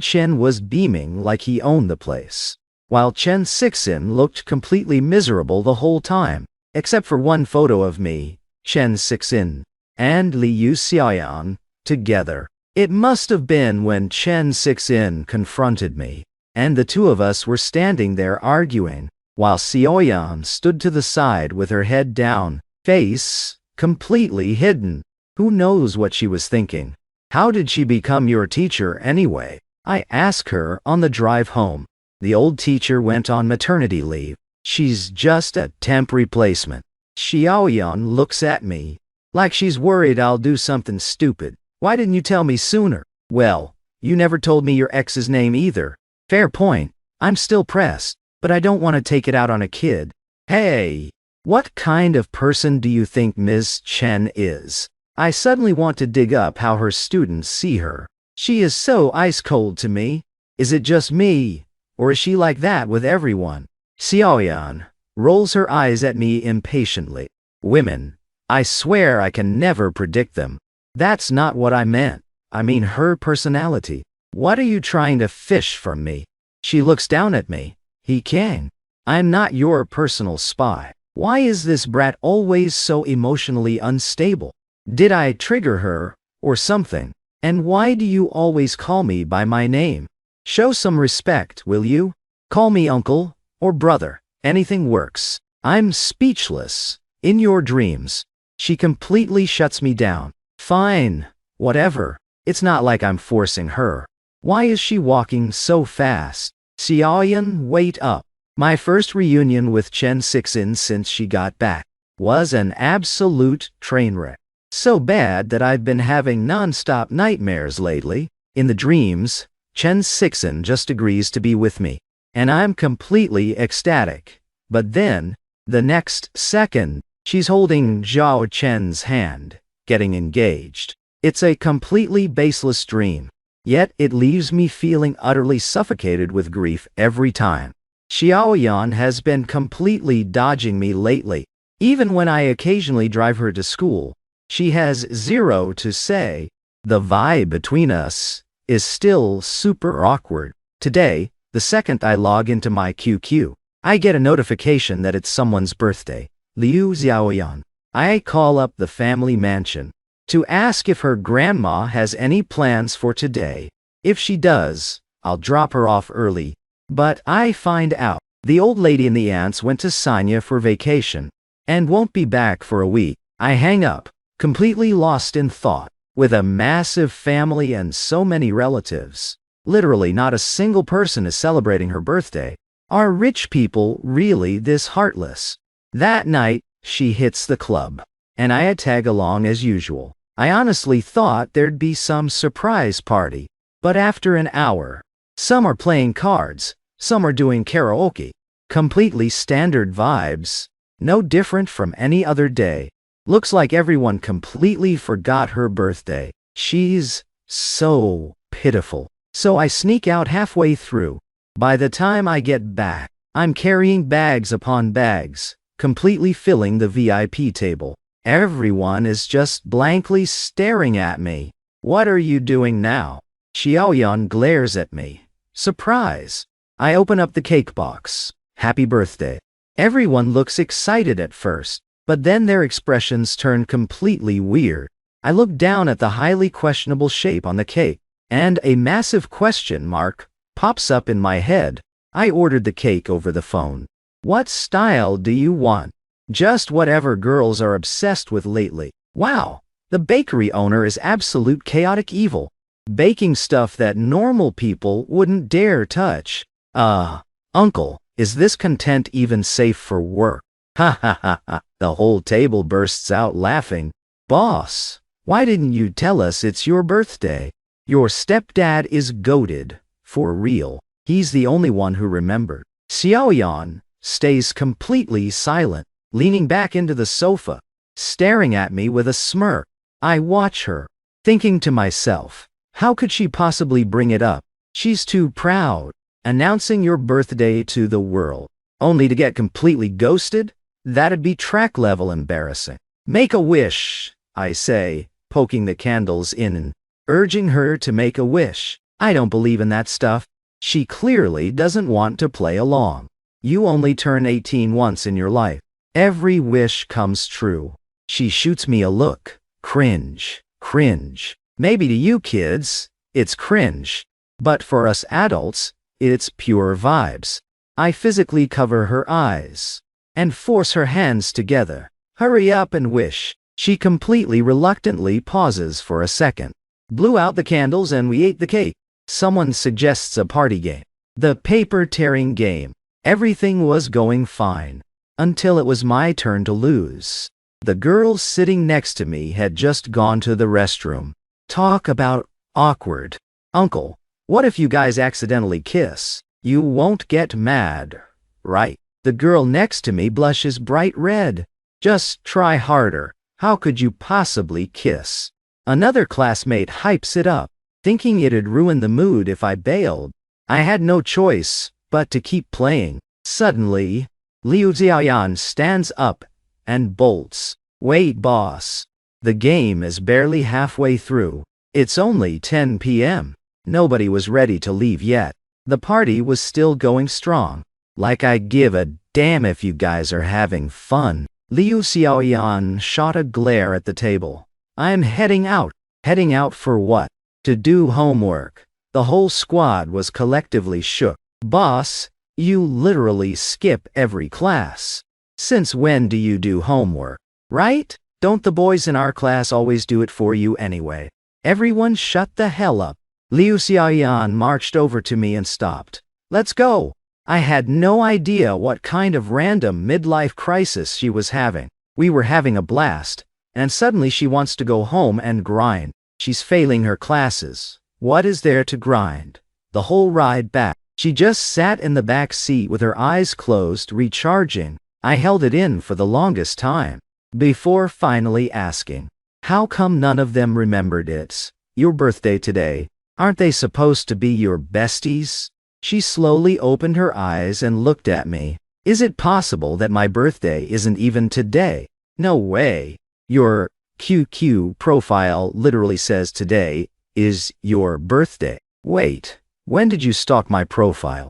Chen was beaming like he owned the place, while Chen Sixin looked completely miserable the whole time, except for one photo of me, Chen Sixin, and Liu Xiaoyan together. It must have been when Chen Sixin confronted me, and the two of us were standing there arguing, while Xiaoyan stood to the side with her head down, face completely hidden. Who knows what she was thinking? "How did she become your teacher anyway?" I asked her on the drive home. "The old teacher went on maternity leave. She's just a temp replacement." Xiaoyan looks at me like she's worried I'll do something stupid. "Why didn't you tell me sooner?" "Well, you never told me your ex's name either." "Fair point. I'm still pressed, but I don't want to take it out on a kid." "Hey, what kind of person do you think Ms. Chen is?" I suddenly want to dig up how her students see her. She is so ice-cold to me. Is it just me, or is she like that with everyone? Xiaoyan rolls her eyes at me impatiently. "Women, I swear I can never predict them." "That's not what I meant. I mean her personality." "What are you trying to fish from me?" She looks down at me. "He Qiang. I'm not your personal spy. Why is this brat always so emotionally unstable? Did I trigger her, or something? And why do you always call me by my name? Show some respect, will you? Call me uncle, or brother. Anything works." I'm speechless. "In your dreams." She completely shuts me down. "Fine, whatever. It's not like I'm forcing her." Why is she walking so fast? Xiaoyan, wait up. My first reunion with Chen Sixin since she got back was an absolute train wreck. So bad that I've been having non-stop nightmares lately. In the dreams, Chen Sixin just agrees to be with me, and I'm completely ecstatic. But then, the next second, she's holding Zhao Chen's hand, getting engaged. It's a completely baseless dream, yet it leaves me feeling utterly suffocated with grief every time. Xiaoyan has been completely dodging me lately. Even when I occasionally drive her to school, she has zero to say. The vibe between us is still super awkward. Today, the second I log into my QQ, I get a notification that it's someone's birthday. Liu Xiaoyan. I call up the family mansion to ask if her grandma has any plans for today. If she does, I'll drop her off early. But I find out the old lady and the aunts went to Sanya for vacation and won't be back for a week. I hang up, completely lost in thought. With a massive family and so many relatives, literally not a single person is celebrating her birthday. Are rich people really this heartless? That night, she hits the club, and I tag along as usual. I honestly thought there'd be some surprise party, but after an hour, some are playing cards, some are doing karaoke. Completely standard vibes, no different from any other day. Looks like everyone completely forgot her birthday. She's so pitiful. So I sneak out halfway through. By the time I get back, I'm carrying bags upon bags, completely filling the VIP table. Everyone is just blankly staring at me. What are you doing now? Xiaoyan glares at me. Surprise. I open up the cake box. Happy birthday. Everyone looks excited at first, but then their expressions turn completely weird. I look down at the highly questionable shape on the cake, and a massive question mark pops up in my head. I ordered the cake over the phone. What style do you want? Just whatever girls are obsessed with lately. Wow, the bakery owner is absolute chaotic evil, baking stuff that normal people wouldn't dare touch. Uncle, is this content even safe for work? Ha ha ha ha. The whole table bursts out laughing. Boss, why didn't you tell us it's your birthday? Your stepdad is goated. For real. He's the only one who remembered. Xiaoyan stays completely silent, leaning back into the sofa, staring at me with a smirk. I watch her, thinking to myself, how could she possibly bring it up? She's too proud. Announcing your birthday to the world, only to get completely ghosted? That'd be track level embarrassing. Make a wish, I say, poking the candles in and urging her to make a wish. I don't believe in that stuff. She clearly doesn't want to play along. You only turn 18 once in your life. Every wish comes true. She shoots me a look. Cringe. Cringe. Maybe to you kids, it's cringe. But for us adults, it's pure vibes. I physically cover her eyes and force her hands together. Hurry up and wish. She completely reluctantly pauses for a second. Blew out the candles and we ate the cake. Someone suggests a party game. The paper-tearing game. Everything was going fine, until it was my turn to lose. The girl sitting next to me had just gone to the restroom. Talk about awkward. Uncle, what if you guys accidentally kiss? You won't get mad, right? The girl next to me blushes bright red. Just try harder. How could you possibly kiss? Another classmate hypes it up, thinking it'd ruin the mood if I bailed. I had no choice but to keep playing. Suddenly, Liu Xiaoyan stands up and bolts. Wait, boss. The game is barely halfway through. It's only 10 p.m. Nobody was ready to leave yet. The party was still going strong. Like I give a damn if you guys are having fun. Liu Xiaoyan shot a glare at the table. I'm heading out. Heading out for what? To do homework. The whole squad was collectively shook. Boss, you literally skip every class. Since when do you do homework? Right? Don't the boys in our class always do it for you anyway? Everyone shut the hell up. Liu Xiaoyan marched over to me and stopped. Let's go. I had no idea what kind of random midlife crisis she was having. We were having a blast, and suddenly she wants to go home and grind. She's failing her classes. What is there to grind? The whole ride back, she just sat in the back seat with her eyes closed, recharging. I held it in for the longest time, before finally asking, how come none of them remembered it's your birthday today? Aren't they supposed to be your besties? She slowly opened her eyes and looked at me. Is it possible that my birthday isn't even today? No way. Your QQ profile literally says today is your birthday. Wait, when did you stalk my profile?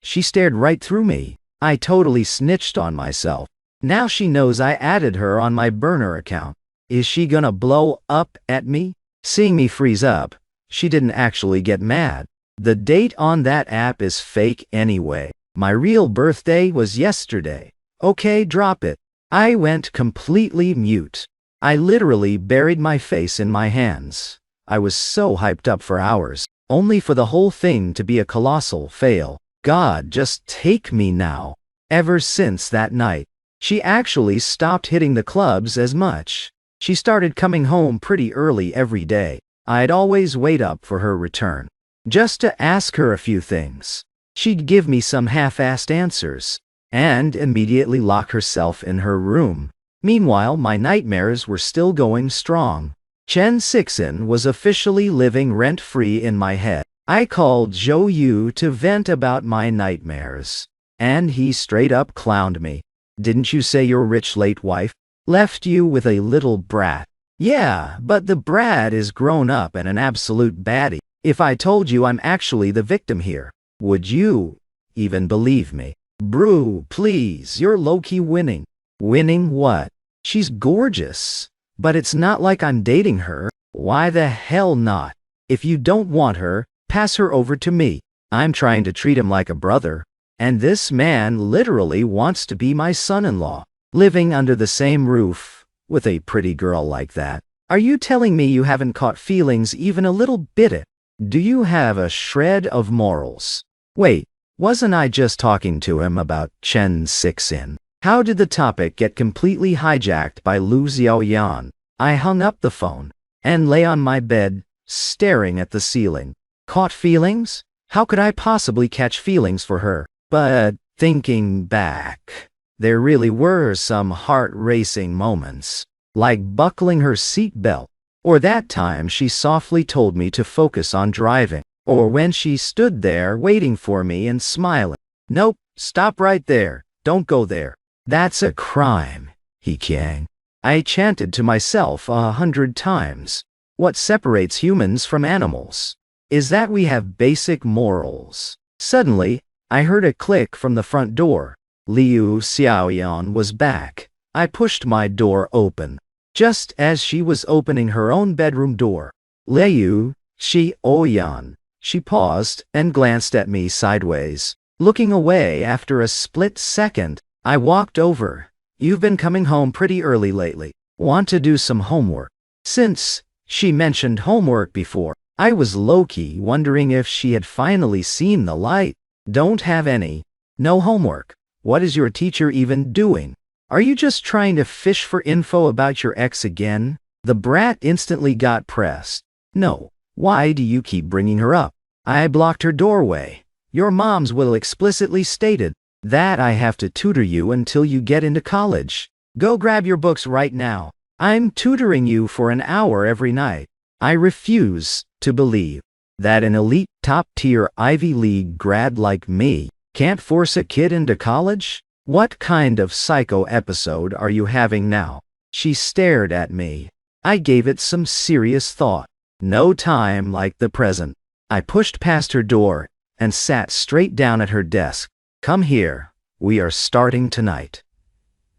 She stared right through me. I totally snitched on myself. Now she knows I added her on my burner account. Is she gonna blow up at me? Seeing me freeze up, she didn't actually get mad. The date on that app is fake anyway. My real birthday was yesterday. Okay, drop it. I went completely mute. I literally buried my face in my hands. I was so hyped up for hours, only for the whole thing to be a colossal fail. God, just take me now. Ever since that night, she actually stopped hitting the clubs as much. She started coming home pretty early every day. I'd always wait up for her return, just to ask her a few things. She'd give me some half-assed answers, and immediately lock herself in her room. Meanwhile, my nightmares were still going strong. Chen Sixin was officially living rent-free in my head. I called Zhou Yu to vent about my nightmares, and he straight up clowned me. Didn't you say your rich late wife left you with a little brat? Yeah, but the brat is grown up and an absolute baddie. If I told you I'm actually the victim here, would you even believe me? Brew, please, you're low-key winning. Winning what? She's gorgeous. But it's not like I'm dating her. Why the hell not? If you don't want her, pass her over to me. I'm trying to treat him like a brother. And this man literally wants to be my son-in-law. Living under the same roof with a pretty girl like that. Are you telling me you haven't caught feelings even a little bit? Do you have a shred of morals? Wait, wasn't I just talking to him about Chen Sixin? How did the topic get completely hijacked by Lu Xiaoyan? I hung up the phone and lay on my bed, staring at the ceiling. Caught feelings? How could I possibly catch feelings for her? But thinking back, there really were some heart-racing moments, like buckling her seatbelt, or that time she softly told me to focus on driving, or when she stood there waiting for me and smiling. Nope, stop right there, don't go there. That's a crime, he Qiang. I chanted to myself 100 times. What separates humans from animals is that we have basic morals. Suddenly, I heard a click from the front door. Liu Xiaoyan was back. I pushed my door open, just as she was opening her own bedroom door. Liu Xiaoyan. She paused and glanced at me sideways, looking away after a split second. I walked over. You've been coming home pretty early lately. Want to do some homework? Since she mentioned homework before, I was low-key wondering if she had finally seen the light. Don't have any. No homework. What is your teacher even doing? Are you just trying to fish for info about your ex again? The brat instantly got pressed. No. Why do you keep bringing her up? I blocked her doorway. Your mom's will explicitly stated that I have to tutor you until you get into college. Go grab your books right now. I'm tutoring you for an hour every night. I refuse to believe that an elite top-tier Ivy League grad like me can't force a kid into college? What kind of psycho episode are you having now? She stared at me. I gave it some serious thought. No time like the present. I pushed past her door and sat straight down at her desk. Come here, we are starting tonight.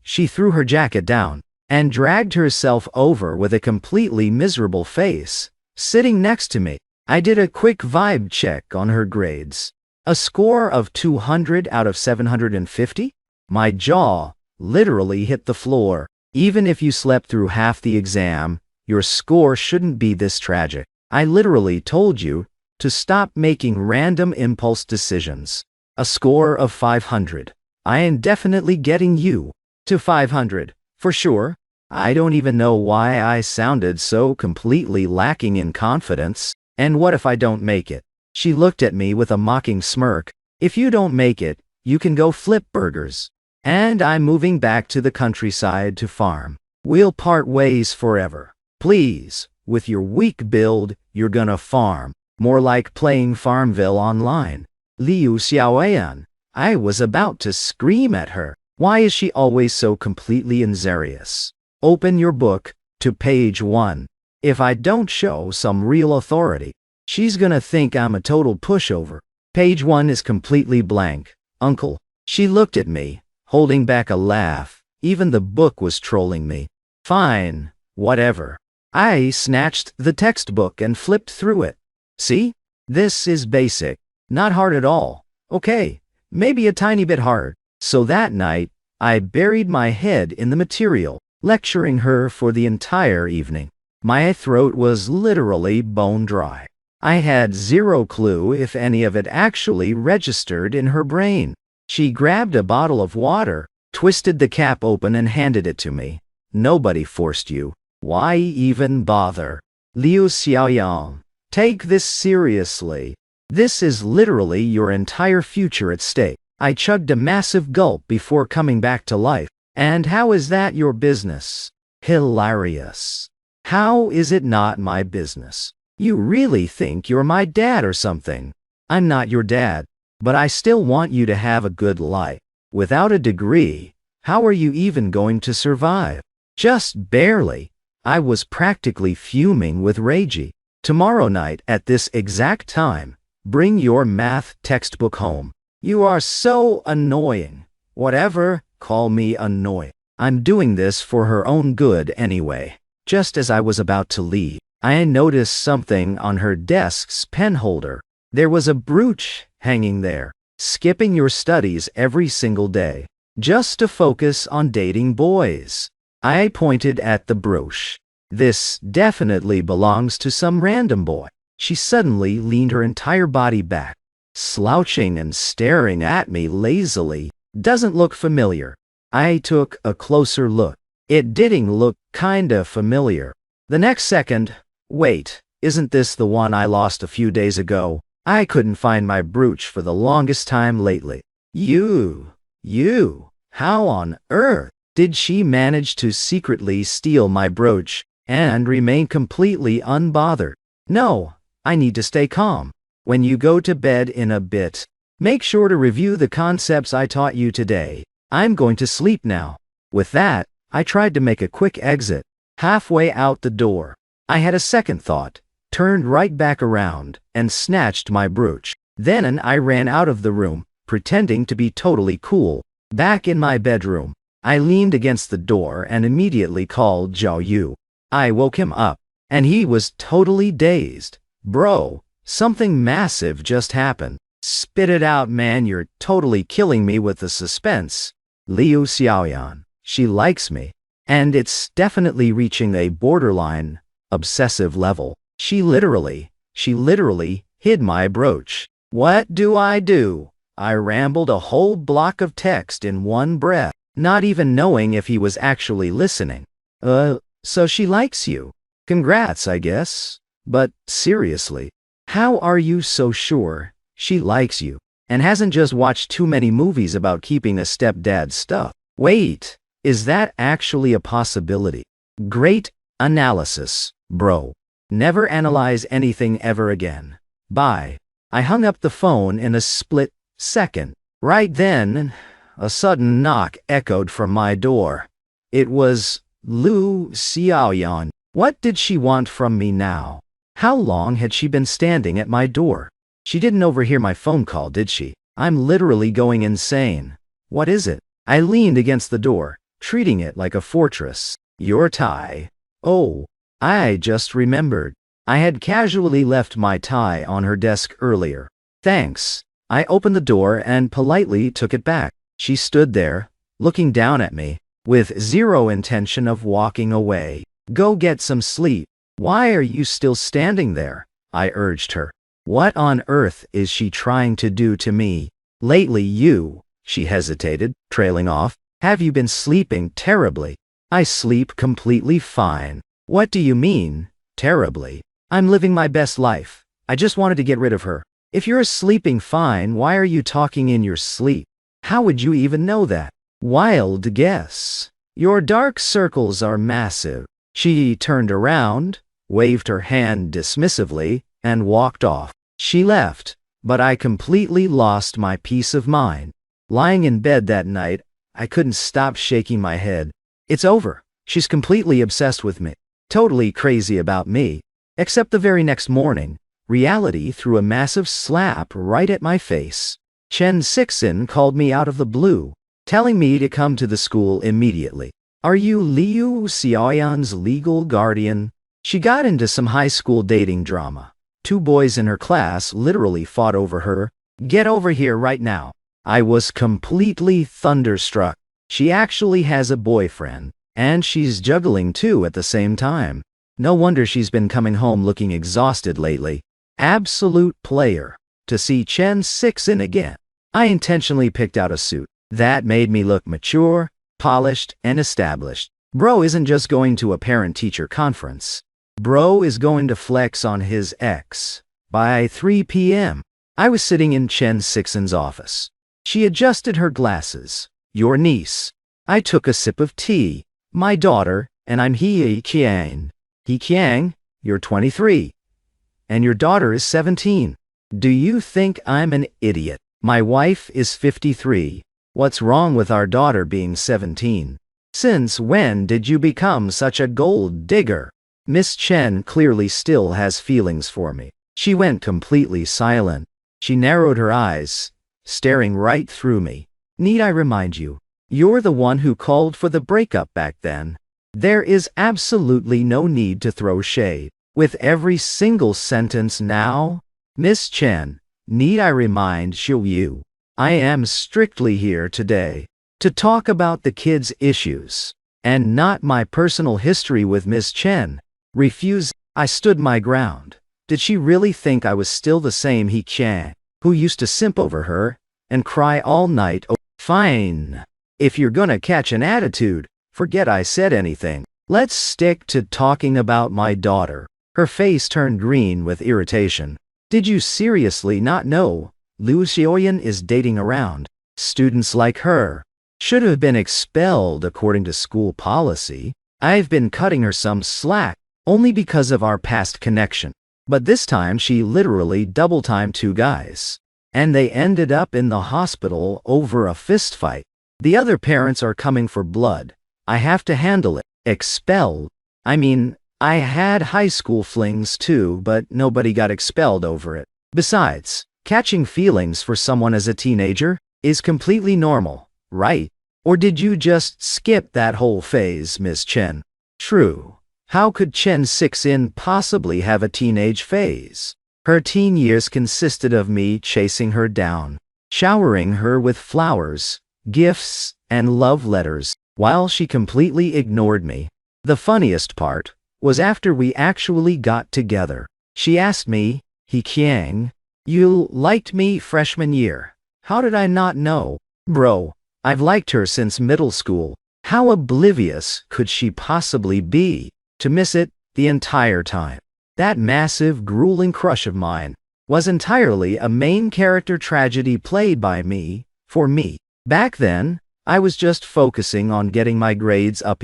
She threw her jacket down and dragged herself over with a completely miserable face, sitting next to me. I did a quick vibe check on her grades. A score of 200 out of 750? My jaw literally hit the floor. Even if you slept through half the exam, your score shouldn't be this tragic. I literally told you to stop making random impulse decisions. A score of 500. I am definitely getting you to 500, for sure. I don't even know why I sounded so completely lacking in confidence. And what if I don't make it? She looked at me with a mocking smirk. If you don't make it, you can go flip burgers. And I'm moving back to the countryside to farm. We'll part ways forever. Please, with your weak build, you're gonna farm. More like playing Farmville online. Liu Xiaoyan. I was about to scream at her. Why is she always so completely unserious? Open your book to page 1. If I don't show some real authority, she's gonna think I'm a total pushover. Page 1 is completely blank. Uncle. She looked at me, holding back a laugh. Even the book was trolling me. Fine, whatever. I snatched the textbook and flipped through it. See? This is basic. Not hard at all. Okay, maybe a tiny bit hard. So that night, I buried my head in the material, lecturing her for the entire evening. My throat was literally bone dry. I had zero clue if any of it actually registered in her brain. She grabbed a bottle of water, twisted the cap open and handed it to me. Nobody forced you. Why even bother? Liu Xiaoyang, take this seriously. This is literally your entire future at stake. I chugged a massive gulp before coming back to life. And how is that your business? Hilarious. How is it not my business? You really think you're my dad or something? I'm not your dad, but I still want you to have a good life. Without a degree, how are you even going to survive? Just barely. I was practically fuming with rage. Tomorrow night at this exact time, bring your math textbook home. You are so annoying. Whatever, call me annoying. I'm doing this for her own good anyway. Just as I was about to leave, I noticed something on her desk's pen holder. There was a brooch hanging there, skipping your studies every single day, just to focus on dating boys. I pointed at the brooch. This definitely belongs to some random boy. She suddenly leaned her entire body back, slouching and staring at me lazily. Doesn't look familiar. I took a closer look. It didn't look kinda familiar. The next second, wait, isn't this the one I lost a few days ago? I couldn't find my brooch for the longest time lately. You, how on earth did she manage to secretly steal my brooch and remain completely unbothered? No, I need to stay calm. When you go to bed in a bit, make sure to review the concepts I taught you today. I'm going to sleep now. With that, I tried to make a quick exit. Halfway out the door, I had a second thought, turned right back around, and snatched my brooch. Then I ran out of the room, pretending to be totally cool. Back in my bedroom, I leaned against the door and immediately called Zhao Yu. I woke him up, and he was totally dazed. Bro, something massive just happened. Spit it out, man, you're totally killing me with the suspense. Liu Xiaoyan, she likes me. And it's definitely reaching a borderline, obsessive level. She literally hid my brooch. What do? I rambled a whole block of text in one breath, not even knowing if he was actually listening. So she likes you. Congrats, I guess. But seriously, how are you so sure she likes you and hasn't just watched too many movies about keeping a stepdad stuff? Wait, is that actually a possibility? Great analysis, bro. Never analyze anything ever again. Bye. I hung up the phone in a split second. Right then, a sudden knock echoed from my door. It was Liu Xiaoyan. What did she want from me now? How long had she been standing at my door? She didn't overhear my phone call, did she? I'm literally going insane. What is it? I leaned against the door, treating it like a fortress. Your tie. Oh, I just remembered. I had casually left my tie on her desk earlier. Thanks. I opened the door and politely took it back. She stood there, looking down at me, with zero intention of walking away. Go get some sleep. Why are you still standing there? I urged her. What on earth is she trying to do to me? Lately she hesitated, trailing off. Have you been sleeping terribly? I sleep completely fine. What do you mean, terribly? I'm living my best life. I just wanted to get rid of her. If you're sleeping fine, why are you talking in your sleep? How would you even know that? Wild guess. Your dark circles are massive. She turned around, waved her hand dismissively, and walked off. She left, but I completely lost my peace of mind. Lying in bed that night, I couldn't stop shaking my head. It's over. She's completely obsessed with me. Totally crazy about me. Except the very next morning, reality threw a massive slap right at my face. Chen Sixin called me out of the blue, telling me to come to the school immediately. Are you Liu Xiaoyan's legal guardian? She got into some high school dating drama. 2 boys in her class literally fought over her. Get over here right now. I was completely thunderstruck. She actually has a boyfriend, and she's juggling too at the same time. No wonder she's been coming home looking exhausted lately. Absolute player. To see Chen 6 in again. I intentionally picked out a suit that made me look mature, polished, and established. Bro isn't just going to a parent-teacher conference. Bro is going to flex on his ex. By 3 p.m., I was sitting in Chen 6's office. She adjusted her glasses. Your niece. I took a sip of tea. My daughter, and I'm He Qiang. He Qiang, you're 23. And your daughter is 17. Do you think I'm an idiot? My wife is 53. What's wrong with our daughter being 17? Since when did you become such a gold digger? Miss Chen clearly still has feelings for me. She went completely silent. She narrowed her eyes, staring right through me. Need I remind you? You're the one who called for the breakup back then. There is absolutely no need to throw shade. With every single sentence now, Miss Chen, need I remind you? I am strictly here today to talk about the kids' issues, and not my personal history with Miss Chen. Refuse. I stood my ground. Did she really think I was still the same He Qiang, who used to simp over her and cry all night? Oh, fine. If you're gonna catch an attitude, forget I said anything. Let's stick to talking about my daughter. Her face turned green with irritation. Did you seriously not know Liu Xiaoyan is dating around? Students like her should have been expelled according to school policy. I've been cutting her some slack only because of our past connection. But this time she literally double-timed 2 guys. And they ended up in the hospital over a fistfight. The other parents are coming for blood. I have to handle it. Expelled? I mean, I had high school flings too, but nobody got expelled over it. Besides, catching feelings for someone as a teenager is completely normal, right? Or did you just skip that whole phase, Miss Chen? True. How could Chen 6 possibly have a teenage phase? Her teen years consisted of me chasing her down, showering her with flowers, gifts, and love letters, while she completely ignored me. The funniest part was after we actually got together. She asked me, He Qiang, you liked me freshman year. How did I not know? Bro, I've liked her since middle school. How oblivious could she possibly be to miss it the entire time? That massive, grueling crush of mine was entirely a main character tragedy played by me, for me. Back then, I was just focusing on getting my grades up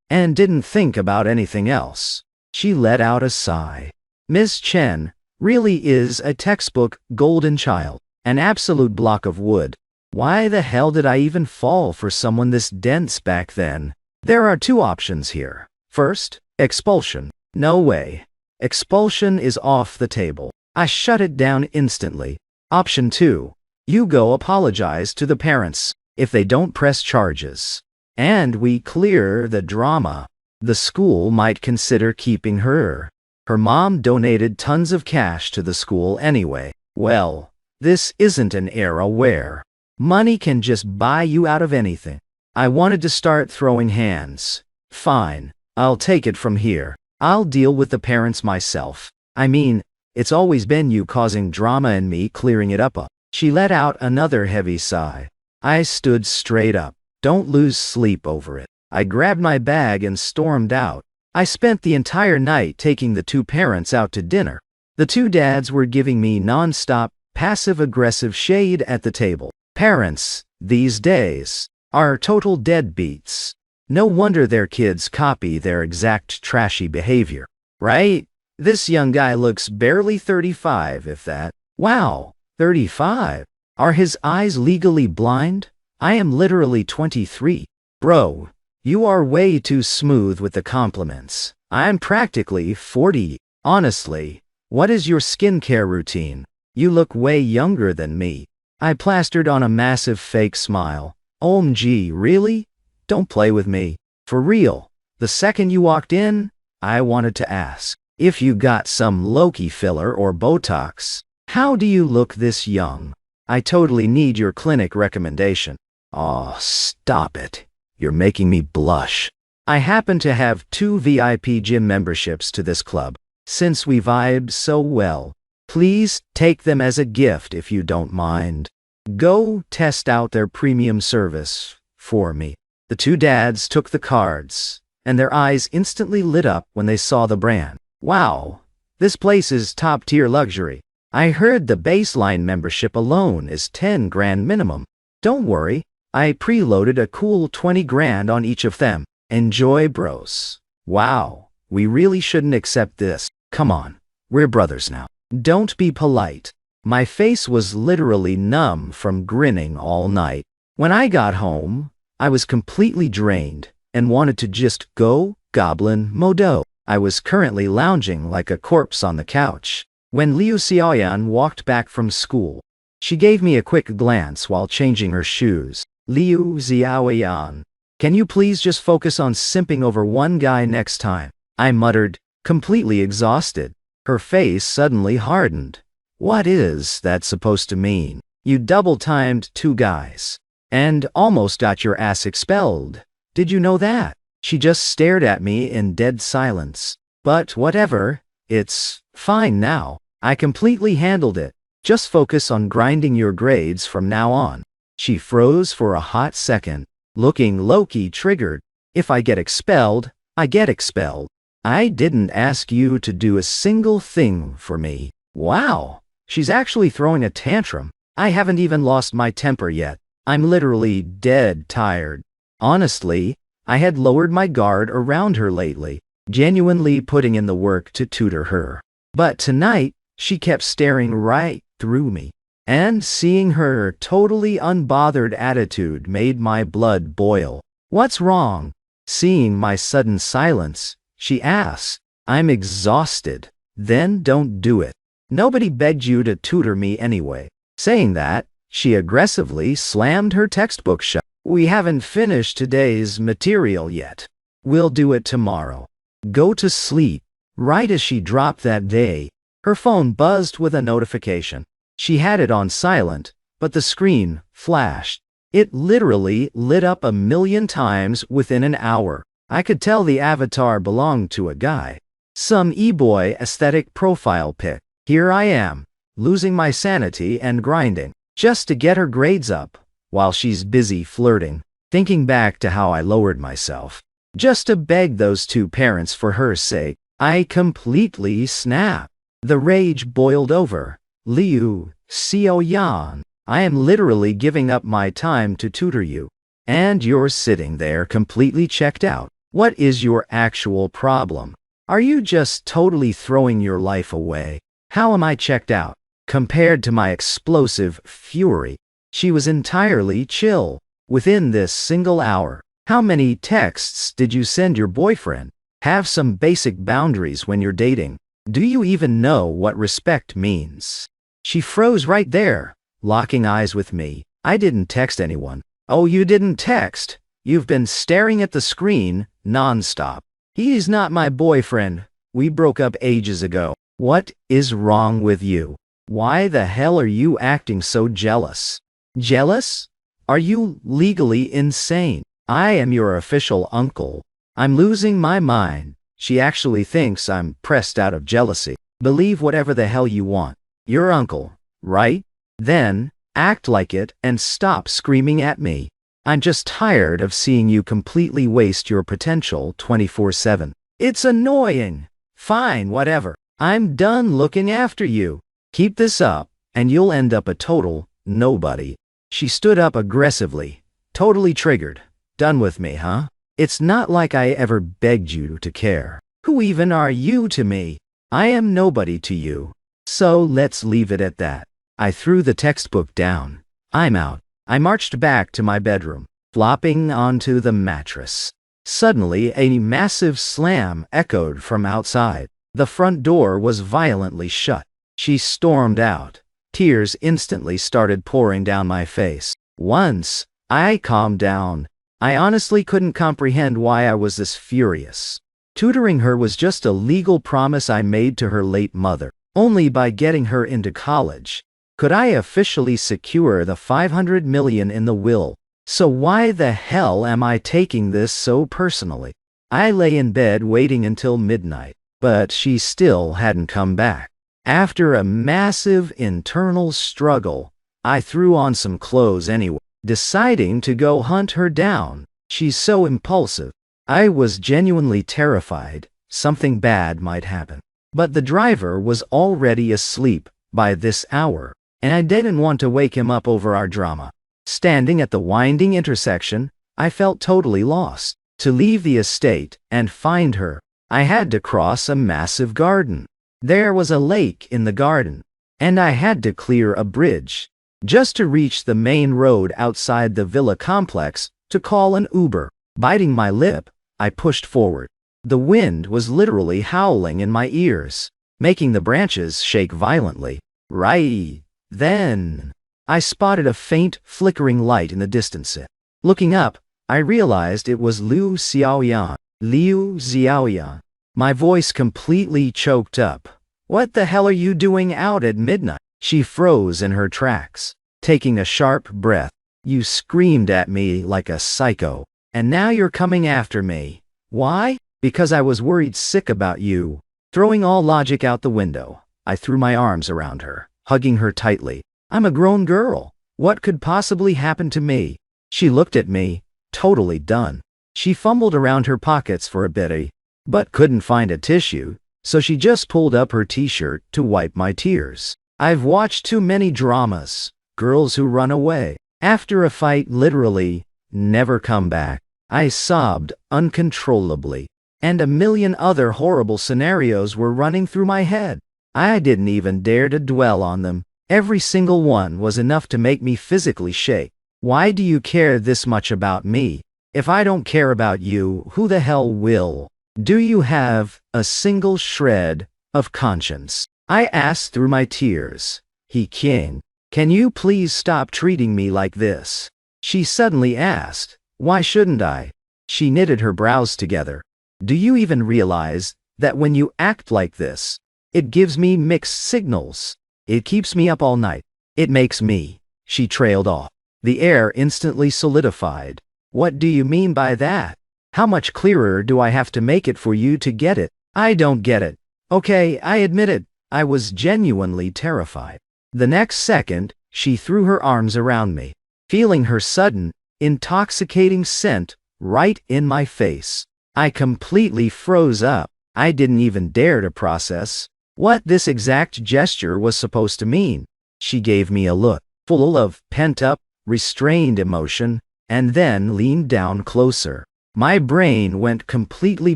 and didn't think about anything else. She let out a sigh. Miss Chen really is a textbook golden child, an absolute block of wood. Why the hell did I even fall for someone this dense back then? There are 2 options here. First, expulsion. No way. Expulsion is off the table. I shut it down instantly. Option 2. You go apologize to the parents if they don't press charges. And we clear the drama. The school might consider keeping her. Her mom donated tons of cash to the school anyway. Well, this isn't an era where money can just buy you out of anything. I wanted to start throwing hands. Fine, I'll take it from here. I'll deal with the parents myself. I mean, it's always been you causing drama and me clearing it up. She let out another heavy sigh. I stood straight up. Don't lose sleep over it. I grabbed my bag and stormed out. I spent the entire night taking the 2 parents out to dinner. The 2 dads were giving me non-stop, passive-aggressive shade at the table. Parents, these days, are total deadbeats. No wonder their kids copy their exact trashy behavior, right? This young guy looks barely 35, if that. Wow, 35? Are his eyes legally blind? I am literally 23. Bro, you are way too smooth with the compliments. I'm practically 40. Honestly, what is your skincare routine? You look way younger than me. I plastered on a massive fake smile. OMG, really? Don't play with me. For real. The second you walked in, I wanted to ask, If you got some Loki filler or Botox, how do you look this young? I totally need your clinic recommendation. Aw, stop it. You're making me blush. I happen to have 2 VIP gym memberships to this club. Since we vibed so well, please take them as a gift if you don't mind. Go test out their premium service for me. The 2 dads took the cards, and their eyes instantly lit up when they saw the brand. Wow, this place is top-tier luxury. I heard the baseline membership alone is 10 grand minimum. Don't worry, I preloaded a cool 20 grand on each of them. Enjoy, bros. Wow, we really shouldn't accept this. Come on, we're brothers now. Don't be polite. My face was literally numb from grinning all night. When I got home, I was completely drained and wanted to just go goblin modo. I was currently lounging like a corpse on the couch when Liu Xiaoyan walked back from school. She gave me a quick glance while changing her shoes. Liu Xiaoyan, can you please just focus on simping over one guy next time? I muttered, completely exhausted. Her face suddenly hardened. What is that supposed to mean? You double-timed 2 guys and almost got your ass expelled. Did you know that? She just stared at me in dead silence. But whatever, it's fine now. I completely handled it. Just focus on grinding your grades from now on. She froze for a hot second, looking low-key triggered. If I get expelled, I get expelled. I didn't ask you to do a single thing for me. Wow, she's actually throwing a tantrum. I haven't even lost my temper yet. I'm literally dead tired. Honestly, I had lowered my guard around her lately, genuinely putting in the work to tutor her. But tonight, she kept staring right through me, and seeing her totally unbothered attitude made my blood boil. What's wrong? Seeing my sudden silence, she asked. I'm exhausted. Then don't do it. Nobody begged you to tutor me anyway. Saying that, she aggressively slammed her textbook shut. We haven't finished today's material yet. We'll do it tomorrow. Go to sleep. Right as she dropped that day, her phone buzzed with a notification. She had it on silent, but the screen flashed. It literally lit up 1,000,000 times within an hour. I could tell the avatar belonged to a guy. Some e-boy aesthetic profile pic. Here I am, losing my sanity and grinding, just to get her grades up, while she's busy flirting, thinking back to how I lowered myself, just to beg those 2 parents for her sake. I completely snapped. The rage boiled over. Liu Xiaoyan, I am literally giving up my time to tutor you, and you're sitting there completely checked out. What is your actual problem? Are you just totally throwing your life away? How am I checked out compared to my explosive fury? She was entirely chill. Within this single hour, how many texts did you send your boyfriend? Have some basic boundaries when you're dating. Do you even know what respect means? She froze right there, locking eyes with me. I didn't text anyone. Oh, you didn't text? You've been staring at the screen nonstop. He's not my boyfriend. We broke up ages ago. What is wrong with you? Why the hell are you acting so jealous? Jealous? Are you legally insane? I am your official uncle. I'm losing my mind. She actually thinks I'm pressed out of jealousy. Believe whatever the hell you want. Your uncle, right? Then, act like it and stop screaming at me. I'm just tired of seeing you completely waste your potential 24/7. It's annoying. Fine, whatever. I'm done looking after you. Keep this up, and you'll end up a total nobody. She stood up aggressively, totally triggered. Done with me, huh? It's not like I ever begged you to care. Who even are you to me? I am nobody to you. So let's leave it at that. I threw the textbook down. I'm out. I marched back to my bedroom, flopping onto the mattress. Suddenly, a massive slam echoed from outside. The front door was violently shut. She stormed out. Tears instantly started pouring down my face. Once I calmed down, I honestly couldn't comprehend why I was this furious. Tutoring her was just a legal promise I made to her late mother. Only by getting her into college could I officially secure the 500 million in the will. So why the hell am I taking this so personally? I lay in bed waiting until midnight, but she still hadn't come back. After a massive internal struggle, I threw on some clothes anyway, deciding to go hunt her down. She's so impulsive. I was genuinely terrified something bad might happen. But the driver was already asleep by this hour, and I didn't want to wake him up over our drama. Standing at the winding intersection, I felt totally lost. To leave the estate and find her, I had to cross a massive garden. There was a lake in the garden, and I had to clear a bridge just to reach the main road outside the villa complex to call an Uber. Biting my lip, I pushed forward. The wind was literally howling in my ears, making the branches shake violently. Right then, I spotted a faint, flickering light in the distance. Looking up, I realized it was Liu Xiaoyan. Liu Xiaoyan. My voice completely choked up. What the hell are you doing out at midnight? She froze in her tracks, taking a sharp breath. You screamed at me like a psycho, and now you're coming after me. Why? Because I was worried sick about you. Throwing all logic out the window, I threw my arms around her, hugging her tightly. I'm a grown girl. What could possibly happen to me? She looked at me, totally done. She fumbled around her pockets for a bit, but couldn't find a tissue, so she just pulled up her t-shirt to wipe my tears. I've watched too many dramas. Girls who run away after a fight literally never come back. I sobbed uncontrollably, and a million other horrible scenarios were running through my head. I didn't even dare to dwell on them. Every single one was enough to make me physically shake. Why do you care this much about me? If I don't care about you, who the hell will? Do you have a single shred of conscience? I asked through my tears. King, can you please stop treating me like this? She suddenly asked. Why shouldn't I? She knitted her brows together. Do you even realize that when you act like this, it gives me mixed signals? It keeps me up all night. It makes me. She trailed off. The air instantly solidified. What do you mean by that? How much clearer do I have to make it for you to get it? I don't get it. Okay, I admit it. I was genuinely terrified. The next second, she threw her arms around me, feeling her sudden, intoxicating scent right in my face. I completely froze up. I didn't even dare to process what this exact gesture was supposed to mean. She gave me a look full of pent-up, restrained emotion, and then leaned down closer. My brain went completely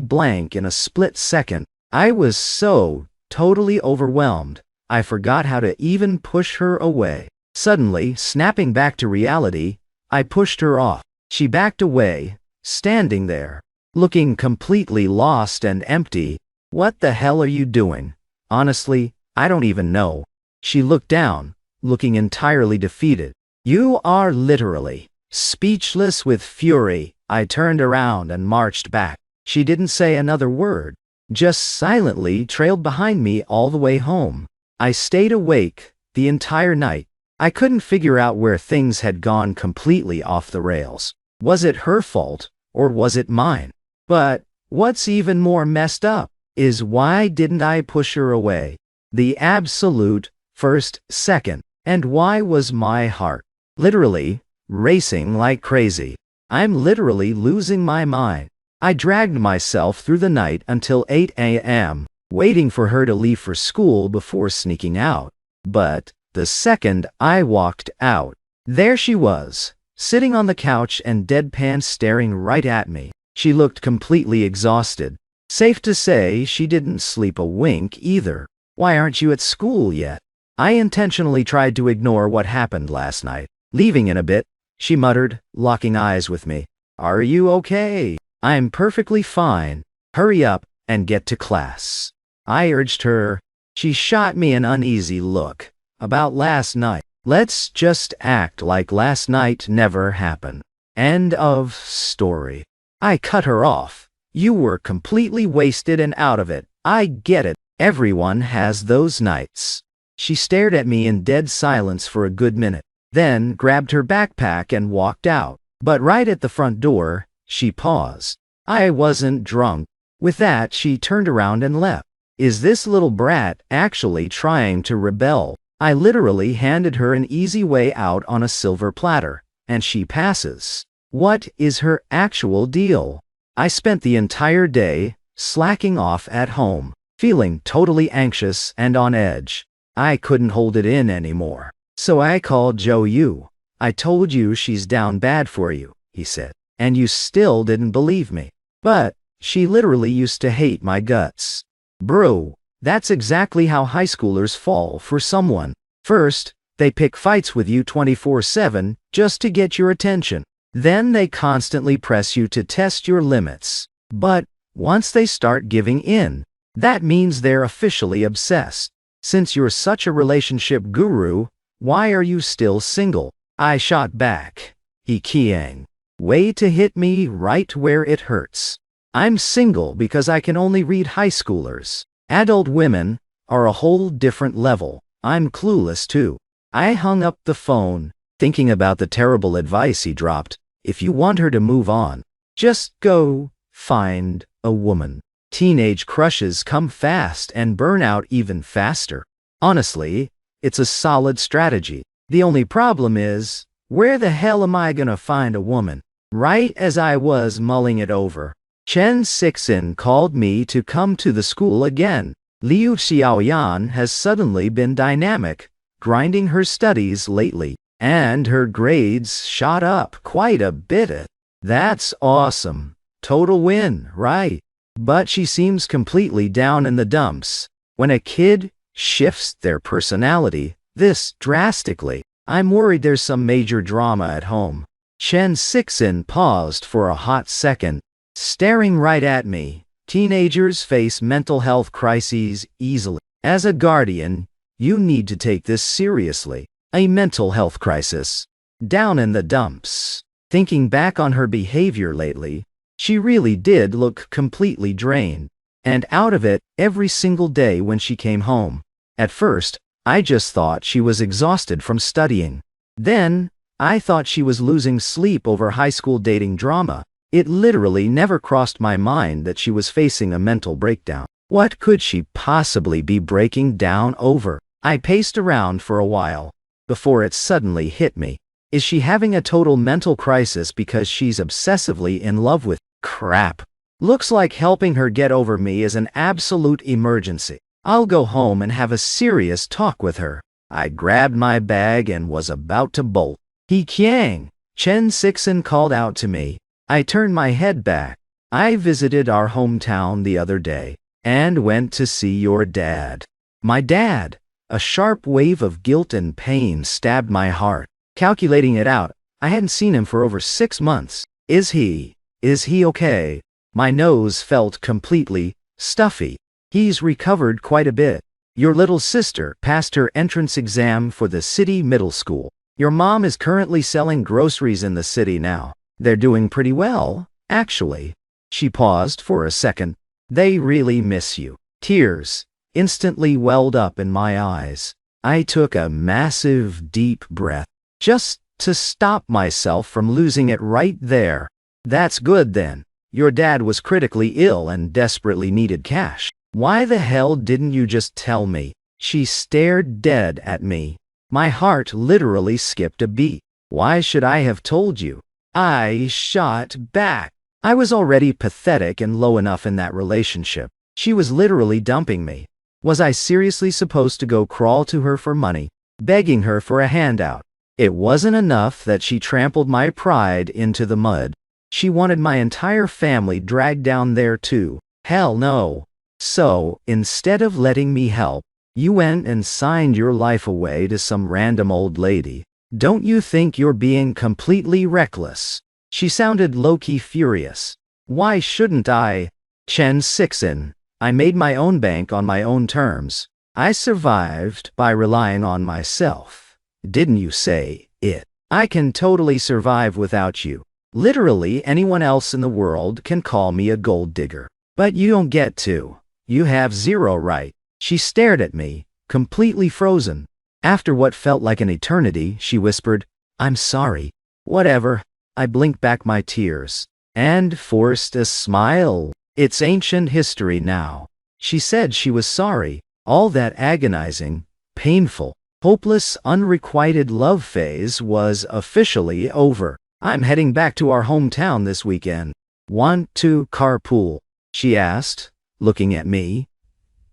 blank in a split second. I was so totally overwhelmed, I forgot how to even push her away. Suddenly, snapping back to reality, I pushed her off. She backed away, standing there, looking completely lost and empty. What the hell are you doing? Honestly, I don't even know. She looked down, looking entirely defeated. You are literally speechless with fury. I turned around and marched back. She didn't say another word, just silently trailed behind me all the way home. I stayed awake the entire night. I couldn't figure out where things had gone completely off the rails. Was it her fault, or was it mine? But what's even more messed up is why didn't I push her away? The absolute first second. And why was my heart literally racing like crazy? I'm literally losing my mind. I dragged myself through the night until 8 a.m., waiting for her to leave for school before sneaking out. But the second I walked out, there she was, sitting on the couch and deadpan staring right at me. She looked completely exhausted. Safe to say she didn't sleep a wink either. Why aren't you at school yet? I intentionally tried to ignore what happened last night. Leaving in a bit, she muttered, locking eyes with me. Are you okay? I'm perfectly fine. Hurry up and get to class. I urged her. She shot me an uneasy look. About last night. Let's just act like last night never happened. End of story. I cut her off, You were completely wasted and out of it. I get it. Everyone has those nights. She stared at me in dead silence for a good minute, then grabbed her backpack and walked out. But right at the front door, she paused. I wasn't drunk. With that, she turned around and left. Is this little brat actually trying to rebel? I literally handed her an easy way out on a silver platter, and she passes. What is her actual deal? I spent the entire day slacking off at home, feeling totally anxious and on edge. I couldn't hold it in anymore. So I called Joe Yu. I told you she's down bad for you, he said, and you still didn't believe me. But she literally used to hate my guts. Bro, that's exactly how high schoolers fall for someone. First, they pick fights with you 24/7 just to get your attention. Then they constantly press you to test your limits. But once they start giving in, that means they're officially obsessed. Since you're such a relationship guru, why are you still single? I shot back. He kiang. Way to hit me right where it hurts. I'm single because I can only read high schoolers. Adult women are a whole different level. I'm clueless too. I hung up the phone, thinking about the terrible advice he dropped. If you want her to move on, just go find a woman. Teenage crushes come fast and burn out even faster. Honestly, it's a solid strategy. The only problem is, where the hell am I gonna find a woman? Right as I was mulling it over, Chen Sixin called me to come to the school again. Liu Xiaoyan has suddenly been dynamic, grinding her studies lately, and her grades shot up quite a bit. That's awesome. Total win, right? But she seems completely down in the dumps. When a kid shifts their personality this drastically, I'm worried there's some major drama at home. Chen Sixin paused for a hot second, staring right at me. Teenagers face mental health crises easily. As a guardian, you need to take this seriously. A mental health crisis. Down in the dumps. Thinking back on her behavior lately, she really did look completely drained and out of it every single day when she came home. At first, I just thought she was exhausted from studying. Then, I thought she was losing sleep over high school dating drama. It literally never crossed my mind that she was facing a mental breakdown. What could she possibly be breaking down over? I paced around for a while before it suddenly hit me. Is she having a total mental crisis because she's obsessively in love with crap? Looks like helping her get over me is an absolute emergency. I'll go home and have a serious talk with her. I grabbed my bag and was about to bolt. He kiang. Chen Sixin called out to me. I turned my head back. I visited our hometown the other day and went to see your dad. My dad. A sharp wave of guilt and pain stabbed my heart. Calculating it out, I hadn't seen him for over 6 months. Is he okay? My nose felt completely stuffy. He's recovered quite a bit. Your little sister passed her entrance exam for the city middle school. Your mom is currently selling groceries in the city now. They're doing pretty well, actually. She paused for a second. They really miss you. Tears instantly welled up in my eyes. I took a massive deep breath, just to stop myself from losing it right there. That's good then. Your dad was critically ill and desperately needed cash. Why the hell didn't you just tell me? She stared dead at me. My heart literally skipped a beat. Why should I have told you? I shot back. I was already pathetic and low enough in that relationship. She was literally dumping me. Was I seriously supposed to go crawl to her for money, begging her for a handout? It wasn't enough that she trampled my pride into the mud. She wanted my entire family dragged down there too. Hell no. So, instead of letting me help, you went and signed your life away to some random old lady. Don't you think you're being completely reckless? She sounded low-key furious. Why shouldn't I? Chen Sixin. I made my own bank on my own terms. I survived by relying on myself. Didn't you say it? I can totally survive without you. Literally anyone else in the world can call me a gold digger. But you don't get to. You have zero right. She stared at me, completely frozen. After what felt like an eternity, she whispered, "I'm sorry." "Whatever." I blinked back my tears and forced a smile. "It's ancient history now." She said she was sorry. All that agonizing, painful, hopeless, unrequited love phase was officially over. "I'm heading back to our hometown this weekend. Want to carpool?" she asked, looking at me.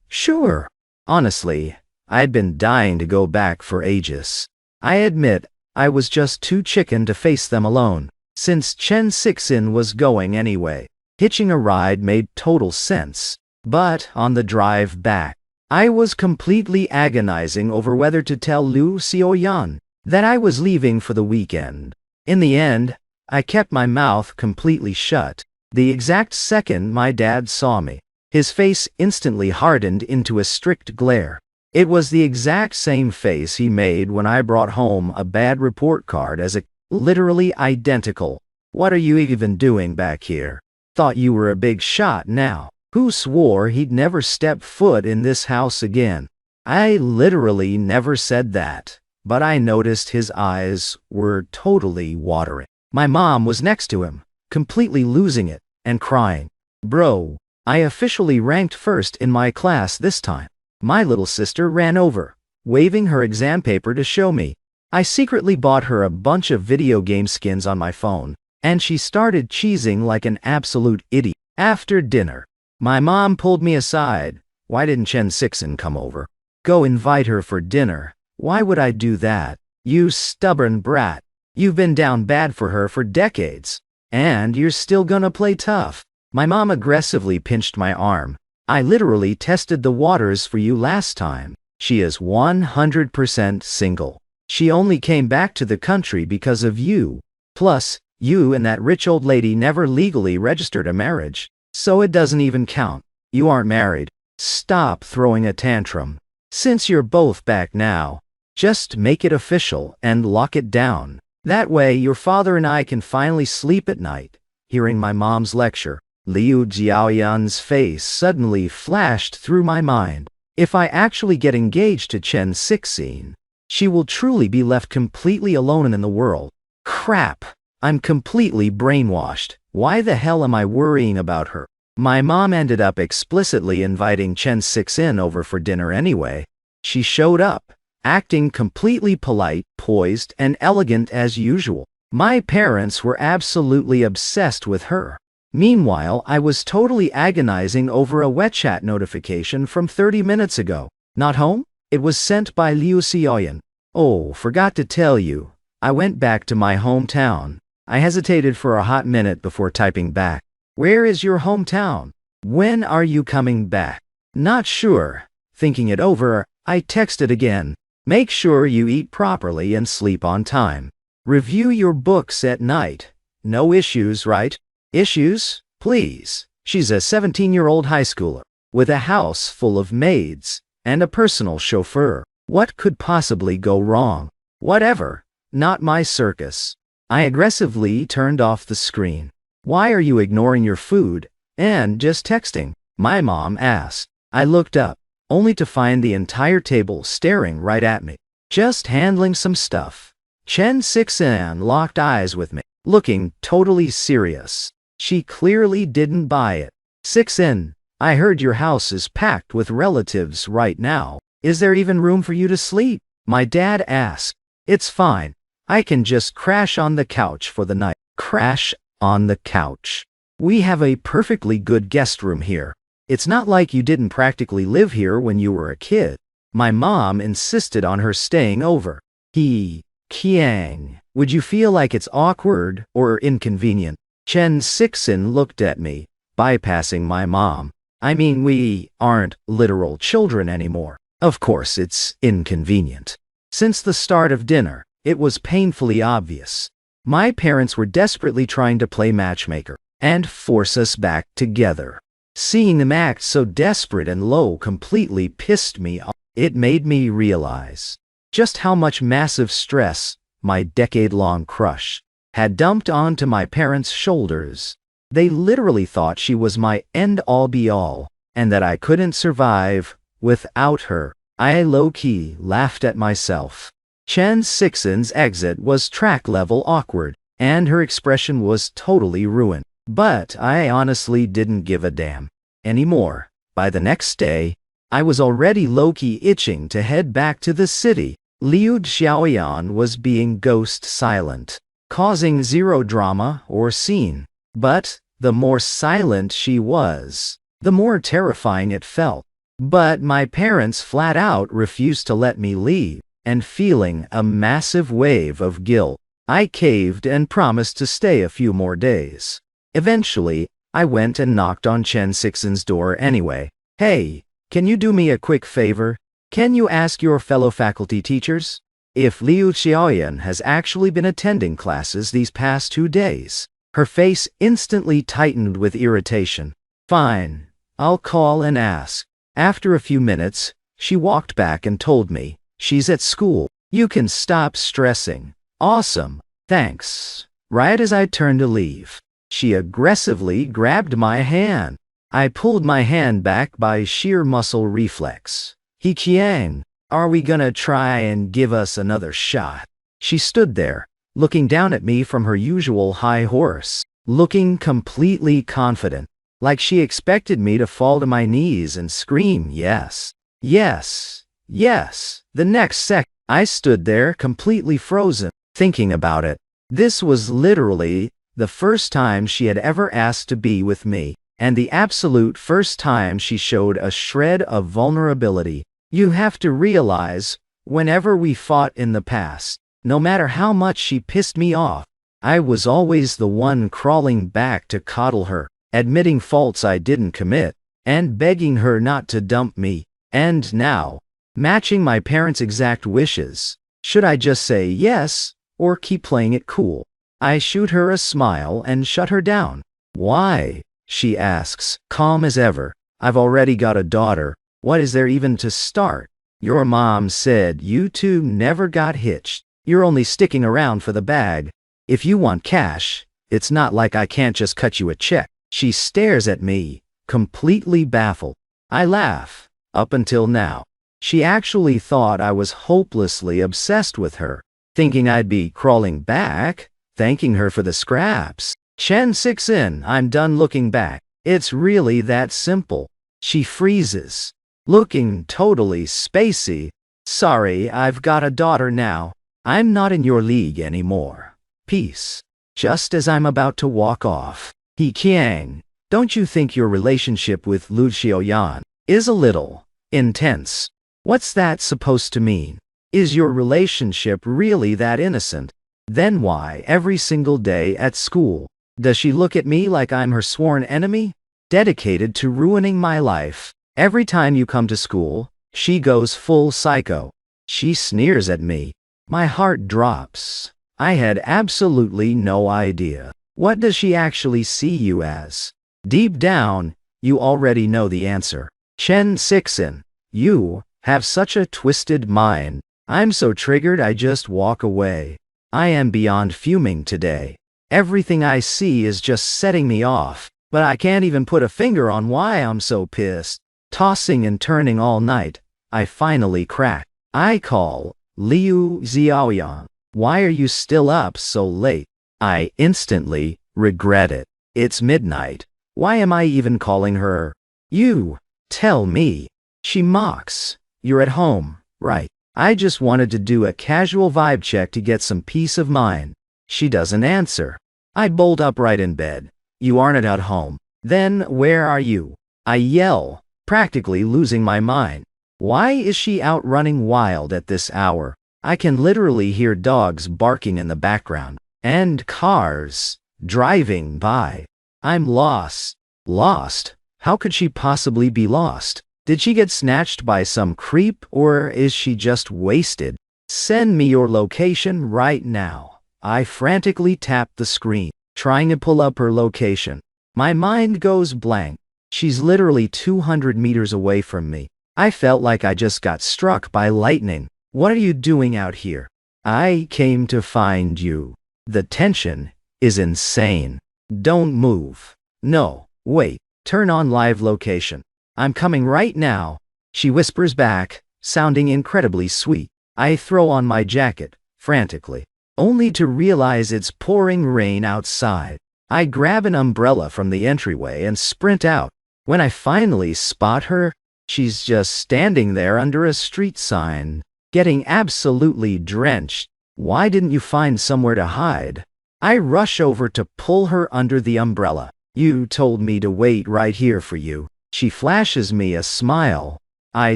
Sure. Honestly, I'd been dying to go back for ages. I admit, I was just too chicken to face them alone, since Chen Sixin was going anyway. Hitching a ride made total sense. But on the drive back, I was completely agonizing over whether to tell Liu Xiaoyan that I was leaving for the weekend. In the end, I kept my mouth completely shut. The exact second my dad saw me, his face instantly hardened into a strict glare. It was the exact same face he made when I brought home a bad report card as a literally identical. "What are you even doing back here? Thought you were a big shot now." Who swore he'd never step foot in this house again? I literally never said that, but I noticed his eyes were totally watering. My mom was next to him, completely losing it, and crying. "Bro, I officially ranked first in my class this time." My little sister ran over, waving her exam paper to show me. I secretly bought her a bunch of video game skins on my phone, and she started cheesing like an absolute idiot. After dinner, my mom pulled me aside. "Why didn't Chen Sixin come over?" "Go invite her for dinner." "Why would I do that? You stubborn brat. You've been down bad for her for decades, and you're still gonna play tough." My mom aggressively pinched my arm. "I literally tested the waters for you last time. She is 100% single. She only came back to the country because of you. Plus, you and that rich old lady never legally registered a marriage. So it doesn't even count. You aren't married. Stop throwing a tantrum. Since you're both back now, just make it official and lock it down. That way your father and I can finally sleep at night." Hearing my mom's lecture, Liu Jiaoyan's face suddenly flashed through my mind. If I actually get engaged to Chen Sixin, she will truly be left completely alone in the world. Crap! I'm completely brainwashed. Why the hell am I worrying about her? My mom ended up explicitly inviting Chen Sixin over for dinner anyway. She showed up, acting completely polite, poised, and elegant as usual. My parents were absolutely obsessed with her. Meanwhile, I was totally agonizing over a WeChat notification from 30 minutes ago. "Not home?" It was sent by Liu Xiaoyan. "Oh, forgot to tell you. I went back to my hometown." I hesitated for a hot minute before typing back. "Where is your hometown? When are you coming back?" "Not sure." Thinking it over, I texted again. "Make sure you eat properly and sleep on time. Review your books at night. No issues, right?" "Issues? Please." She's a 17-year-old high schooler, with a house full of maids, and a personal chauffeur. What could possibly go wrong? Whatever. Not my circus. I aggressively turned off the screen. "Why are you ignoring your food and just texting?" my mom asked. I looked up, only to find the entire table staring right at me. "Just handling some stuff." Chen Sixin locked eyes with me, looking totally serious. She clearly didn't buy it. "Sixin, I heard your house is packed with relatives right now. Is there even room for you to sleep?" my dad asked. "It's fine. I can just crash on the couch for the night." Crash on the couch. We have a perfectly good guest room here. It's not like you didn't practically live here when you were a kid. My mom insisted on her staying over. Kiang, would you feel like it's awkward or inconvenient? Chen Sixin looked at me, bypassing my mom. "I mean, we aren't literal children anymore. Of course it's inconvenient." Since the start of dinner, it was painfully obvious. My parents were desperately trying to play matchmaker and force us back together. Seeing them act so desperate and low completely pissed me off. It made me realize just how much massive stress my decade-long crush had dumped onto my parents' shoulders. They literally thought she was my end-all be-all, and that I couldn't survive without her. I low-key laughed at myself. Chen Sixen's exit was track-level awkward, and her expression was totally ruined. But I honestly didn't give a damn anymore. By the next day, I was already low-key itching to head back to the city. Liu Xiaoyan was being ghost silent, causing zero drama or scene. But the more silent she was, the more terrifying it felt. But my parents flat out refused to let me leave, and feeling a massive wave of guilt, I caved and promised to stay a few more days. Eventually, I went and knocked on Chen Sixen's door anyway. Hey, can you do me a quick favor? Can you ask your fellow faculty teachers if Liu Xiaoyan has actually been attending classes these past 2 days? Her face instantly tightened with irritation. Fine, I'll call and ask. After a few minutes, she walked back and told me, she's at school. You can stop stressing. Awesome, thanks. Right as I turned to leave, she aggressively grabbed my hand. I pulled my hand back by sheer muscle reflex. He Qiang, are we gonna try and give us another shot? She stood there, looking down at me from her usual high horse, looking completely confident, like she expected me to fall to my knees and scream yes, yes, yes. The next second, I stood there completely frozen, thinking about it. This was literally the first time she had ever asked to be with me, and the absolute first time she showed a shred of vulnerability. You have to realize, whenever we fought in the past, no matter how much she pissed me off, I was always the one crawling back to coddle her, admitting faults I didn't commit, and begging her not to dump me. And now, matching my parents' exact wishes, should I just say yes, or keep playing it cool? I shoot her a smile and shut her down. Why? She asks, calm as ever. I've already got a daughter. What is there even to start? Your mom said you two never got hitched. You're only sticking around for the bag. If you want cash, it's not like I can't just cut you a check. She stares at me, completely baffled. I laugh. Up until now, she actually thought I was hopelessly obsessed with her, thinking I'd be crawling back, thanking her for the scraps. Chen Sixen, I'm done looking back. It's really that simple. She freezes, looking totally spacey. Sorry, I've got a daughter now. I'm not in your league anymore. Peace. Just as I'm about to walk off. He Qiang, don't you think your relationship with Liu Xiaoyan is a little intense? What's that supposed to mean? Is your relationship really that innocent? Then why every single day at school does she look at me like I'm her sworn enemy, dedicated to ruining my life? Every time you come to school, she goes full psycho. She sneers at me. My heart drops. I had absolutely no idea. What does she actually see you as? Deep down, you already know the answer. Chen Sixen, you have such a twisted mind. I'm so triggered I just walk away. I am beyond fuming today. Everything I see is just setting me off, but I can't even put a finger on why I'm so pissed. Tossing and turning all night, I finally crack. I call Liu Xiaoyan. Why are you still up so late? I instantly regret it. It's midnight. Why am I even calling her? You tell me. She mocks. You're at home, right? I just wanted to do a casual vibe check to get some peace of mind. She doesn't answer. I bolt upright in bed. You aren't at home. Then where are you? I yell, practically losing my mind. Why is she out running wild at this hour? I can literally hear dogs barking in the background, and cars driving by. I'm lost. Lost? How could she possibly be lost? Did she get snatched by some creep, or is she just wasted? Send me your location right now. I frantically tap the screen, trying to pull up her location. My mind goes blank. She's literally 200 meters away from me. I felt like I just got struck by lightning. What are you doing out here? I came to find you. The tension is insane. Don't move. No, wait. Turn on live location. I'm coming right now, she whispers back, sounding incredibly sweet. I throw on my jacket, frantically, only to realize it's pouring rain outside. I grab an umbrella from the entryway and sprint out. When I finally spot her, she's just standing there under a street sign, getting absolutely drenched. Why didn't you find somewhere to hide? I rush over to pull her under the umbrella. You told me to wait right here for you. She flashes me a smile. I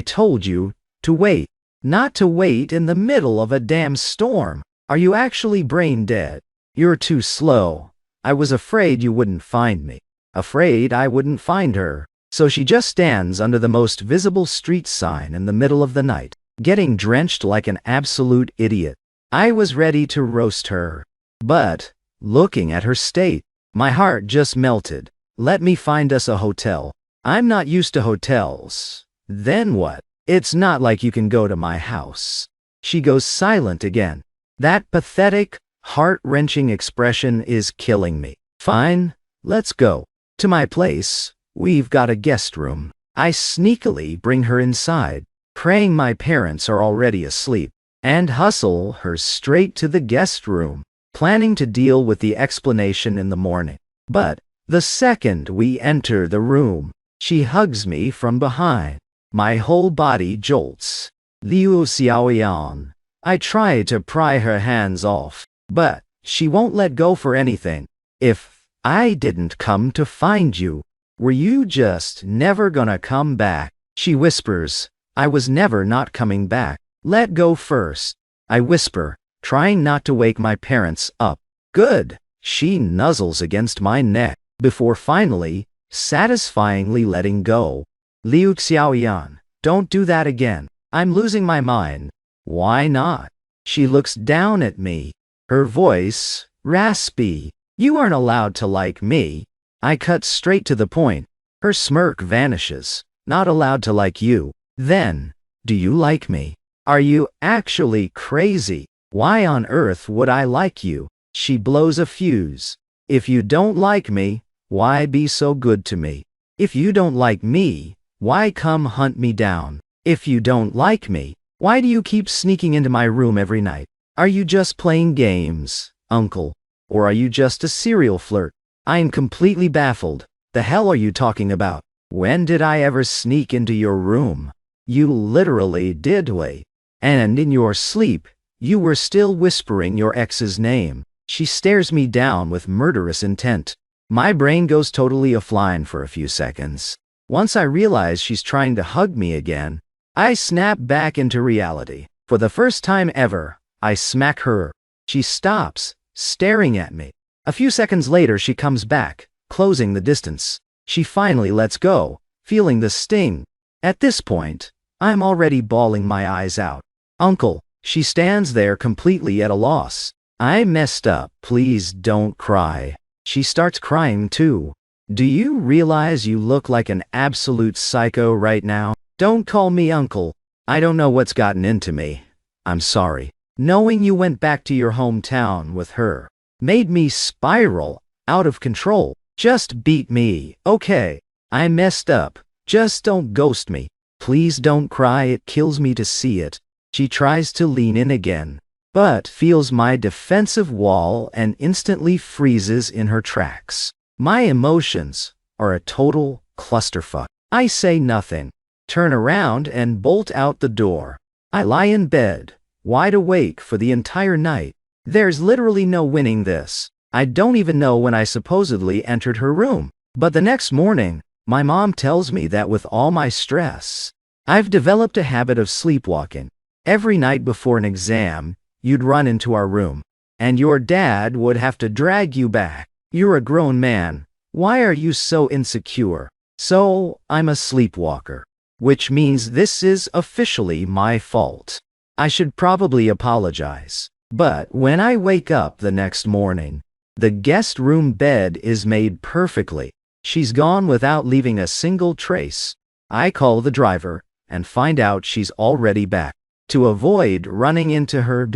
told you to wait, not to wait in the middle of a damn storm. Are you actually brain dead? You're too slow. I was afraid you wouldn't find me. Afraid I wouldn't find her. So she just stands under the most visible street sign in the middle of the night, getting drenched like an absolute idiot. I was ready to roast her. But, looking at her state, my heart just melted. Let me find us a hotel. I'm not used to hotels. Then what? It's not like you can go to my house. She goes silent again. That pathetic, heart-wrenching expression is killing me. Fine, let's go. To my place. We've got a guest room. I sneakily bring her inside, praying my parents are already asleep, and hustle her straight to the guest room, planning to deal with the explanation in the morning. But the second we enter the room, she hugs me from behind. My whole body jolts. Liu Xiaoyan. I try to pry her hands off, but she won't let go for anything. If I didn't come to find you, were you just never gonna come back? She whispers. I was never not coming back. Let go first. I whisper, trying not to wake my parents up. Good. She nuzzles against my neck, before finally, satisfyingly letting go. Liu Xiaoyan, don't do that again. I'm losing my mind. Why not? She looks down at me. Her voice, raspy. You aren't allowed to like me. I cut straight to the point. Her smirk vanishes. Not allowed to like you. Then, do you like me? Are you actually crazy? Why on earth would I like you? She blows a fuse. If you don't like me, why be so good to me? If you don't like me, why come hunt me down? If you don't like me, why do you keep sneaking into my room every night? Are you just playing games, uncle? Or are you just a serial flirt? I am completely baffled. The hell are you talking about? When did I ever sneak into your room? You literally did wait. And in your sleep, you were still whispering your ex's name. She stares me down with murderous intent. My brain goes totally offline for a few seconds. Once I realize she's trying to hug me again, I snap back into reality. For the first time ever, I smack her. She stops, staring at me. A few seconds later she comes back, closing the distance. She finally lets go, feeling the sting. At this point, I'm already bawling my eyes out. Uncle, she stands there completely at a loss. I messed up, please don't cry. She starts crying too. Do you realize you look like an absolute psycho right now? Don't call me uncle. I don't know what's gotten into me. I'm sorry. Knowing you went back to your hometown with her made me spiral out of control. Just beat me, okay? I messed up. Just don't ghost me. Please don't cry, it kills me to see it. She tries to lean in again, but feels my defensive wall and instantly freezes in her tracks. My emotions are a total clusterfuck. I say nothing, turn around and bolt out the door. I lie in bed, wide awake for the entire night. There's literally no winning this. I don't even know when I supposedly entered her room. But the next morning, my mom tells me that with all my stress, I've developed a habit of sleepwalking. Every night before an exam, you'd run into our room, and your dad would have to drag you back. You're a grown man. Why are you so insecure? So, I'm a sleepwalker. Which means this is officially my fault. I should probably apologize. But when I wake up the next morning, the guest room bed is made perfectly. She's gone without leaving a single trace. I call the driver and find out she's already back. To avoid running into her,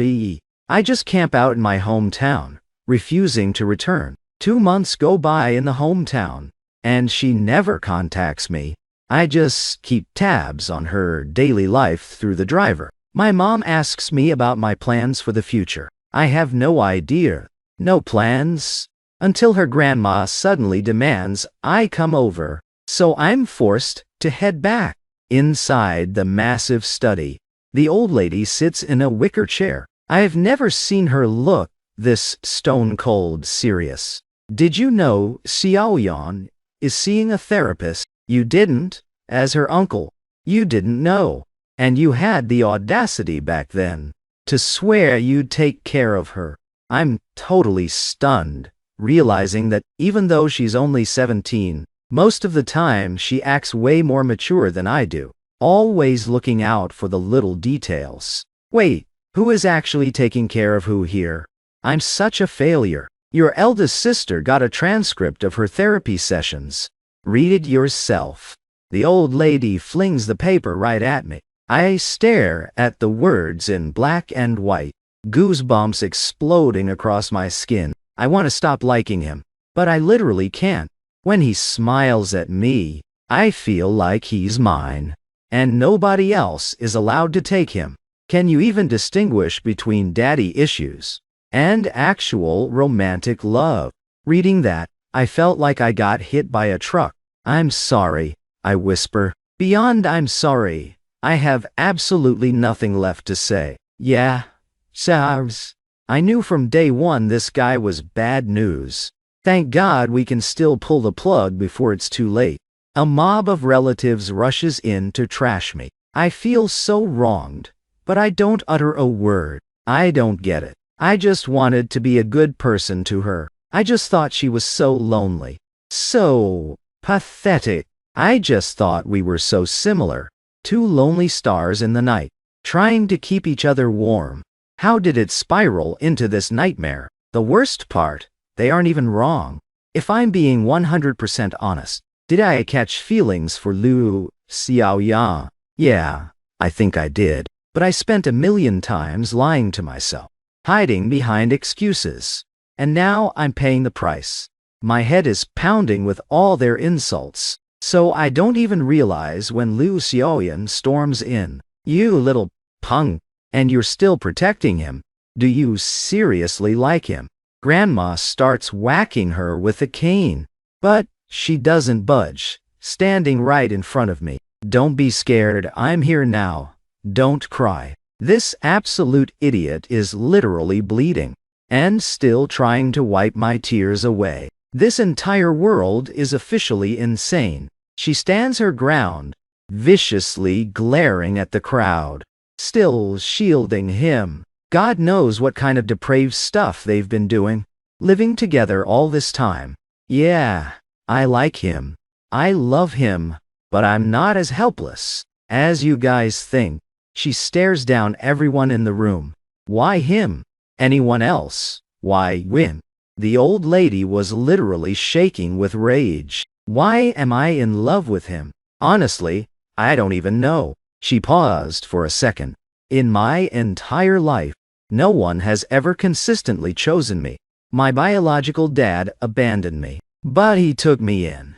I just camp out in my hometown, refusing to return. 2 months go by in the hometown, and she never contacts me. I just keep tabs on her daily life through the driver. My mom asks me about my plans for the future. I have no idea. No plans. Until her grandma suddenly demands I come over. So I'm forced to head back. Inside the massive study, the old lady sits in a wicker chair. I have never seen her look this stone-cold serious. Did you know Xiaoyan is seeing a therapist? You didn't, as her uncle. You didn't know. And you had the audacity back then to swear you'd take care of her. I'm totally stunned, realizing that even though she's only 17, most of the time she acts way more mature than I do, always looking out for the little details. Wait, who is actually taking care of who here? I'm such a failure. Your eldest sister got a transcript of her therapy sessions. Read it yourself. The old lady flings the paper right at me. I stare at the words in black and white, goosebumps exploding across my skin. I want to stop liking him, but I literally can't. When he smiles at me, I feel like he's mine, and nobody else is allowed to take him. Can you even distinguish between daddy issues and actual romantic love? Reading that, I felt like I got hit by a truck. I'm sorry, I whisper. Beyond I'm sorry, I have absolutely nothing left to say. Yeah, Sars. I knew from day one this guy was bad news. Thank God we can still pull the plug before it's too late. A mob of relatives rushes in to trash me. I feel so wronged, but I don't utter a word. I don't get it. I just wanted to be a good person to her. I just thought she was so lonely. So pathetic. I just thought we were so similar. Two lonely stars in the night, trying to keep each other warm. How did it spiral into this nightmare? The worst part, they aren't even wrong. If I'm being 100% honest, did I catch feelings for Liu Xiaoyan? Yeah, I think I did. But I spent a million times lying to myself, hiding behind excuses. And now I'm paying the price. My head is pounding with all their insults. So I don't even realize when Liu Xiaoyan storms in. You little punk, and you're still protecting him. Do you seriously like him? Grandma starts whacking her with a cane, but she doesn't budge, standing right in front of me. Don't be scared, I'm here now. Don't cry. This absolute idiot is literally bleeding, and still trying to wipe my tears away. This entire world is officially insane. She stands her ground, viciously glaring at the crowd, still shielding him. God knows what kind of depraved stuff they've been doing, living together all this time. Yeah, I like him. I love him, but I'm not as helpless as you guys think. She stares down everyone in the room. Why him? Anyone else? Why Win? The old lady was literally shaking with rage. Why am I in love with him? Honestly, I don't even know. She paused for a second. In my entire life, no one has ever consistently chosen me. My biological dad abandoned me, but he took me in.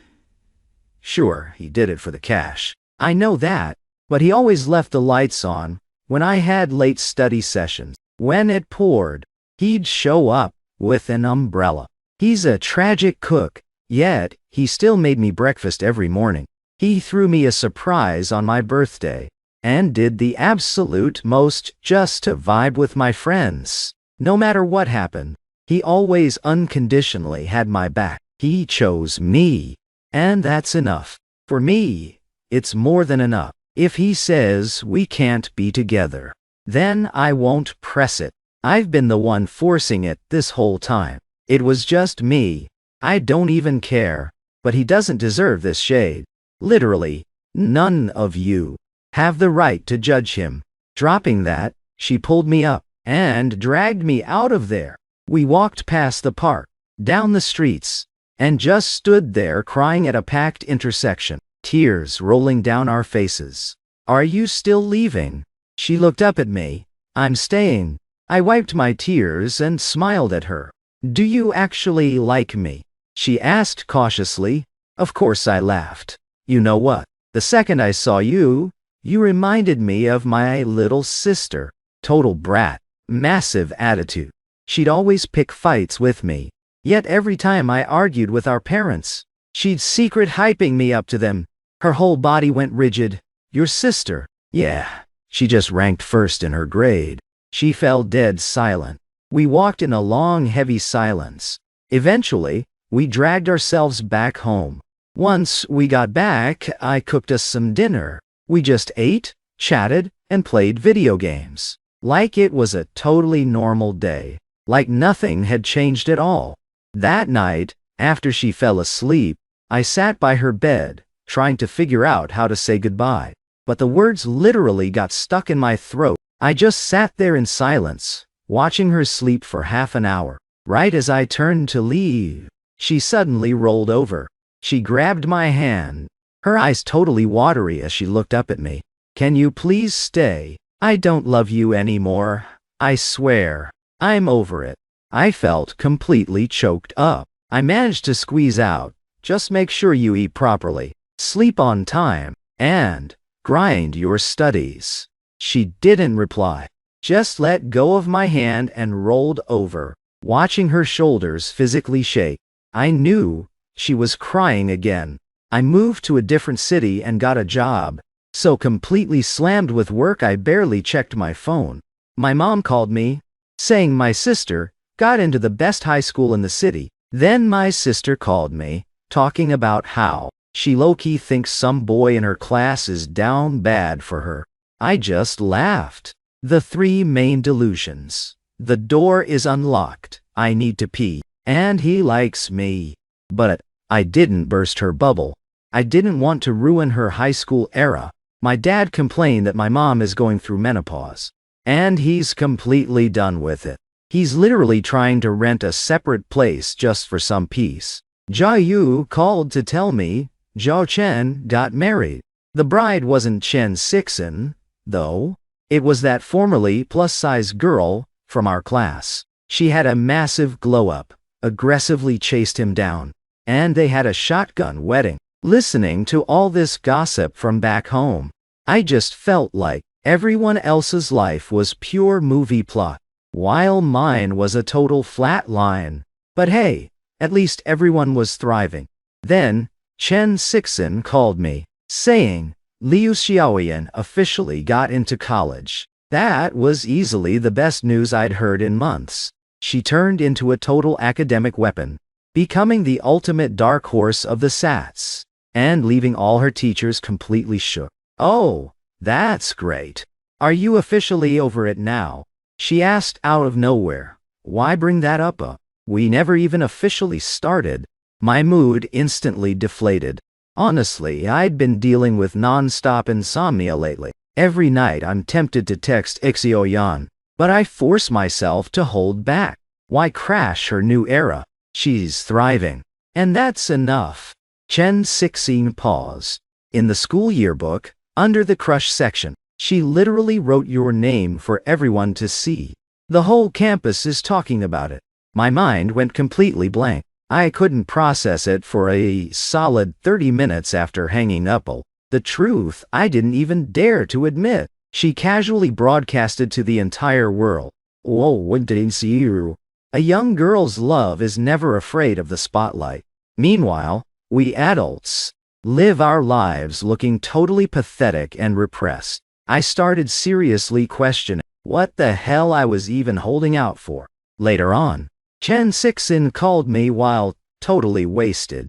Sure, he did it for the cash. I know that, but he always left the lights on when I had late study sessions. When it poured, he'd show up with an umbrella. He's a tragic cook, yet he still made me breakfast every morning. He threw me a surprise on my birthday, and did the absolute most just to vibe with my friends. No matter what happened, he always unconditionally had my back. He chose me, and that's enough. For me, it's more than enough. If he says we can't be together, then I won't press it. I've been the one forcing it this whole time. It was just me. I don't even care. But he doesn't deserve this shade. Literally, none of you have the right to judge him. Dropping that, she pulled me up and dragged me out of there. We walked past the park, down the streets, and just stood there crying at a packed intersection, tears rolling down our faces. Are you still leaving? She looked up at me. I'm staying. I wiped my tears and smiled at her. Do you actually like me? She asked cautiously. Of course I laughed. You know what? The second I saw you, you reminded me of my little sister. Total brat. Massive attitude. She'd always pick fights with me. Yet every time I argued with our parents, she'd secret hyping me up to them. Her whole body went rigid. Your sister? Yeah. She just ranked first in her grade. She fell dead silent. We walked in a long, heavy silence. Eventually, we dragged ourselves back home. Once we got back, I cooked us some dinner. We just ate, chatted, and played video games. Like it was a totally normal day. Like nothing had changed at all. That night, after she fell asleep, I sat by her bed, trying to figure out how to say goodbye. But the words literally got stuck in my throat. I just sat there in silence, watching her sleep for half an hour. Right as I turned to leave, she suddenly rolled over. She grabbed my hand, her eyes totally watery as she looked up at me. Can you please stay? I don't love you anymore. I swear. I'm over it. I felt completely choked up. I managed to squeeze out, just make sure you eat properly, sleep on time, and grind your studies. She didn't reply, just let go of my hand and rolled over, watching her shoulders physically shake. I knew she was crying again. I moved to a different city and got a job, so completely slammed with work I barely checked my phone. My mom called me, saying my sister got into the best high school in the city. Then my sister called me, talking about how she low-key thinks some boy in her class is down bad for her. I just laughed. The three main delusions. The door is unlocked, I need to pee, and he likes me. But I didn't burst her bubble. I didn't want to ruin her high school era. My dad complained that my mom is going through menopause. And he's completely done with it. He's literally trying to rent a separate place just for some peace. Jia Yu called to tell me Zhao Chen got married. The bride wasn't Chen Sixin, though. It was that formerly plus-size girl from our class. She had a massive glow-up, aggressively chased him down, and they had a shotgun wedding. Listening to all this gossip from back home, I just felt like everyone else's life was pure movie plot, while mine was a total flat line. But hey, at least everyone was thriving. Then, Chen Sixin called me, saying Liu Xiaoyan officially got into college. That was easily the best news I'd heard in months. She turned into a total academic weapon, becoming the ultimate dark horse of the SATs, and leaving all her teachers completely shook. Oh, that's great. Are you officially over it now? She asked out of nowhere. Why bring that up? We never even officially started. My mood instantly deflated. Honestly, I'd been dealing with non-stop insomnia lately. Every night I'm tempted to text Ixioyan, but I force myself to hold back. Why crash her new era? She's thriving. And that's enough. Chen Sixin paused. In the school yearbook, under the crush section, she literally wrote your name for everyone to see. The whole campus is talking about it. My mind went completely blank. I couldn't process it for a solid 30 minutes after hanging up. The truth I didn't even dare to admit. She casually broadcasted to the entire world. Whoa, what didn't see you? A young girl's love is never afraid of the spotlight. Meanwhile, we adults live our lives looking totally pathetic and repressed. I started seriously questioning what the hell I was even holding out for. Later on, Chen Sixin called me while totally wasted.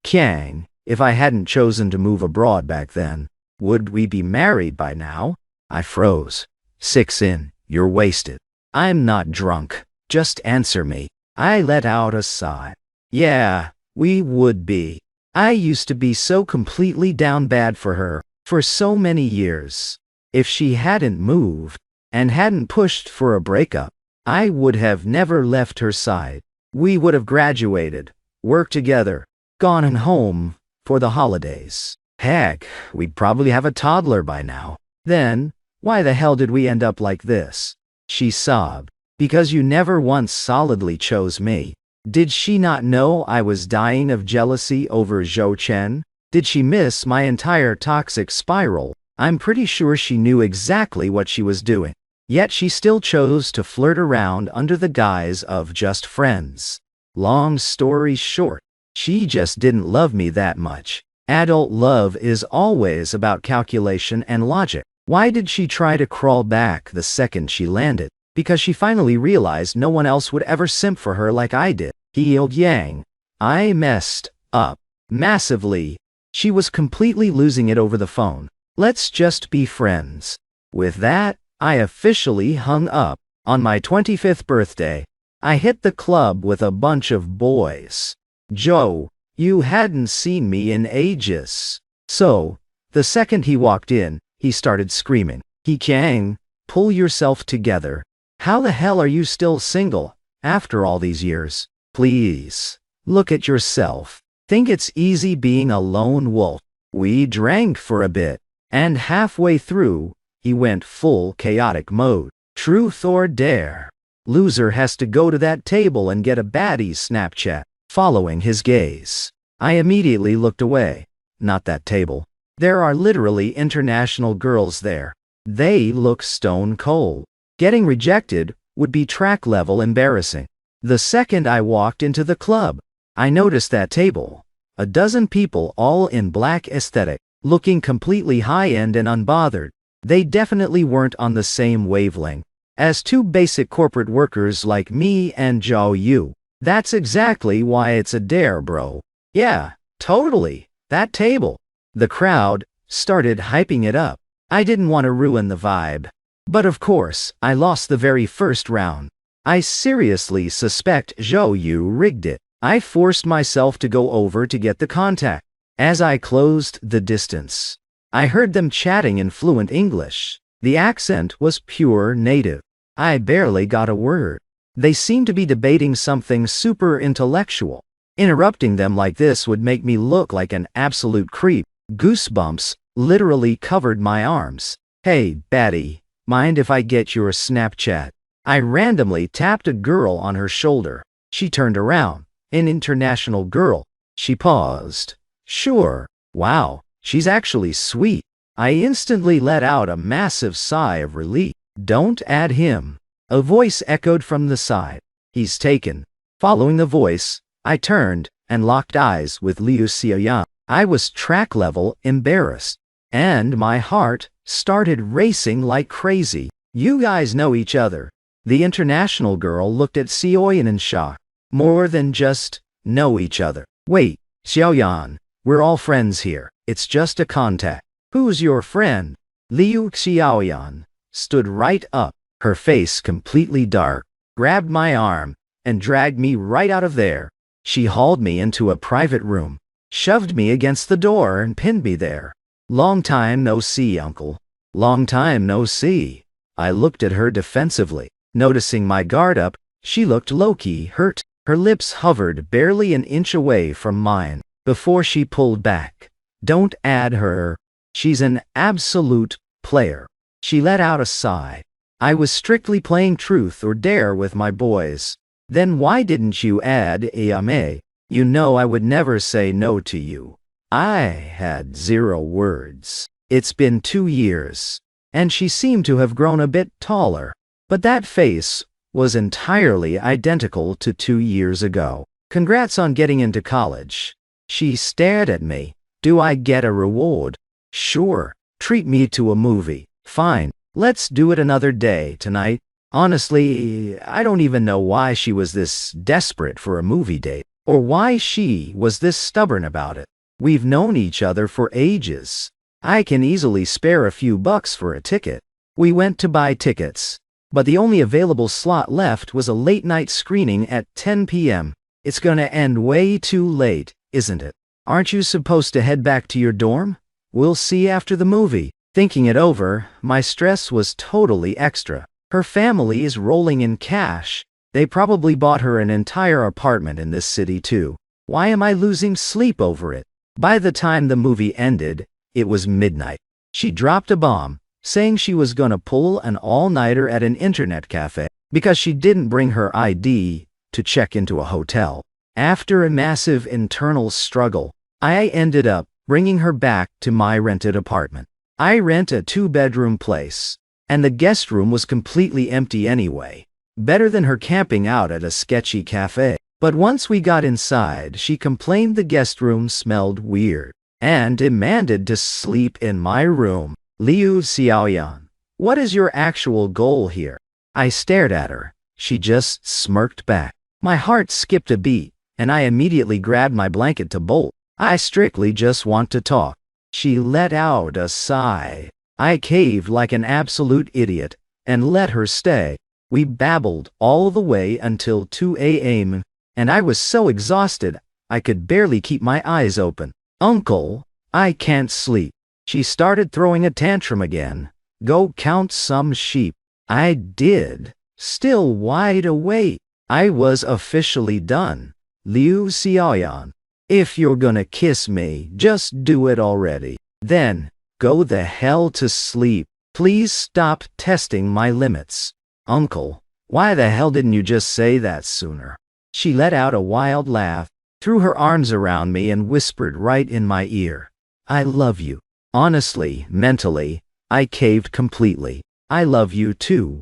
Kang, if I hadn't chosen to move abroad back then, would we be married by now? I froze. Sixin, you're wasted. I'm not drunk. Just answer me. I let out a sigh. Yeah, we would be. I used to be so completely down bad for her, for so many years. If she hadn't moved, and hadn't pushed for a breakup, I would have never left her side. We would have graduated, worked together, gone home for the holidays. Heck, we'd probably have a toddler by now. Then, why the hell did we end up like this? She sobbed. Because you never once solidly chose me. Did she not know I was dying of jealousy over Zhou Chen? Did she miss my entire toxic spiral? I'm pretty sure she knew exactly what she was doing. Yet she still chose to flirt around under the guise of just friends. Long story short, she just didn't love me that much. Adult love is always about calculation and logic. Why did she try to crawl back the second she landed? Because she finally realized no one else would ever simp for her like I did. Healed Yang. I messed up. Massively. She was completely losing it over the phone. Let's just be friends. With that, I officially hung up. On my 25th birthday, I hit the club with a bunch of boys. Joe, you hadn't seen me in ages. So, the second he walked in, he started screaming. He Kang, pull yourself together. How the hell are you still single, after all these years? Please, look at yourself. Think it's easy being a lone wolf. We drank for a bit, and halfway through, he went full chaotic mode. Truth or dare? Loser has to go to that table and get a baddie's Snapchat. Following his gaze, I immediately looked away. Not that table. There are literally international girls there. They look stone cold. Getting rejected would be track level embarrassing. The second I walked into the club, I noticed that table. A dozen people all in black aesthetic, looking completely high-end and unbothered. They definitely weren't on the same wavelength as two basic corporate workers like me and Zhao Yu. That's exactly why it's a dare, bro. Yeah, totally. That table. The crowd started hyping it up. I didn't want to ruin the vibe. But of course, I lost the very first round. I seriously suspect Zhou Yu rigged it. I forced myself to go over to get the contact. As I closed the distance, I heard them chatting in fluent English. The accent was pure native. I barely got a word. They seemed to be debating something super intellectual. Interrupting them like this would make me look like an absolute creep. Goosebumps literally covered my arms. Hey, baddie. Mind if I get your Snapchat? I randomly tapped a girl on her shoulder. She turned around. An international girl. She paused. Sure. Wow, she's actually sweet. I instantly let out a massive sigh of relief. Don't add him. A voice echoed from the side. He's taken. Following the voice, I turned and locked eyes with Liu Xiaoyan. I was track level embarrassed. And my heart started racing like crazy. You guys know each other. The international girl looked at Xiaoyan in shock. More than just know each other. Wait, Xiaoyan, we're all friends here. It's just a contact. Who's your friend? Liu Xiaoyan stood right up, her face completely dark, grabbed my arm, and dragged me right out of there. She hauled me into a private room, shoved me against the door and pinned me there. Long time no see, uncle. Long time no see. I looked at her defensively. Noticing my guard up, she looked low-key hurt. Her lips hovered barely an inch away from mine before she pulled back. Don't add her. She's an absolute player. She let out a sigh. I was strictly playing truth or dare with my boys. Then why didn't you add Ayame? You know I would never say no to you. I had 0 words. It's been 2 years. And she seemed to have grown a bit taller. But that face was entirely identical to 2 years ago. Congrats on getting into college. She stared at me. Do I get a reward? Sure. Treat me to a movie. Fine. Let's do it another day tonight. Honestly, I don't even know why she was this desperate for a movie date, or why she was this stubborn about it. We've known each other for ages. I can easily spare a few bucks for a ticket. We went to buy tickets, but the only available slot left was a late-night screening at 10 p.m. It's gonna end way too late, isn't it? Aren't you supposed to head back to your dorm? We'll see after the movie. Thinking it over, my stress was totally extra. Her family is rolling in cash. They probably bought her an entire apartment in this city too. Why am I losing sleep over it? By the time the movie ended, it was midnight. She dropped a bomb, saying she was gonna pull an all-nighter at an internet cafe. because she didn't bring her ID to check into a hotel. After a massive internal struggle, I ended up bringing her back to my rented apartment. I rent a 2-bedroom place, and the guest room was completely empty anyway. Better than her camping out at a sketchy cafe. But once we got inside, she complained the guest room smelled weird and demanded to sleep in my room. Liu Xiaoyan, what is your actual goal here? I stared at her. She just smirked back. My heart skipped a beat, and I immediately grabbed my blanket to bolt. I strictly just want to talk. She let out a sigh. I caved like an absolute idiot and let her stay. We babbled all the way until 2 a.m., and I was so exhausted I could barely keep my eyes open. Uncle, I can't sleep. She started throwing a tantrum again. Go count some sheep. I did. Still wide awake. I was officially done. Liu Xiaoyan, if you're gonna kiss me, just do it already. Then, go the hell to sleep. Please stop testing my limits. Uncle, why the hell didn't you just say that sooner? She let out a wild laugh, threw her arms around me and whispered right in my ear. I love you. Honestly, mentally, I caved completely. I love you too.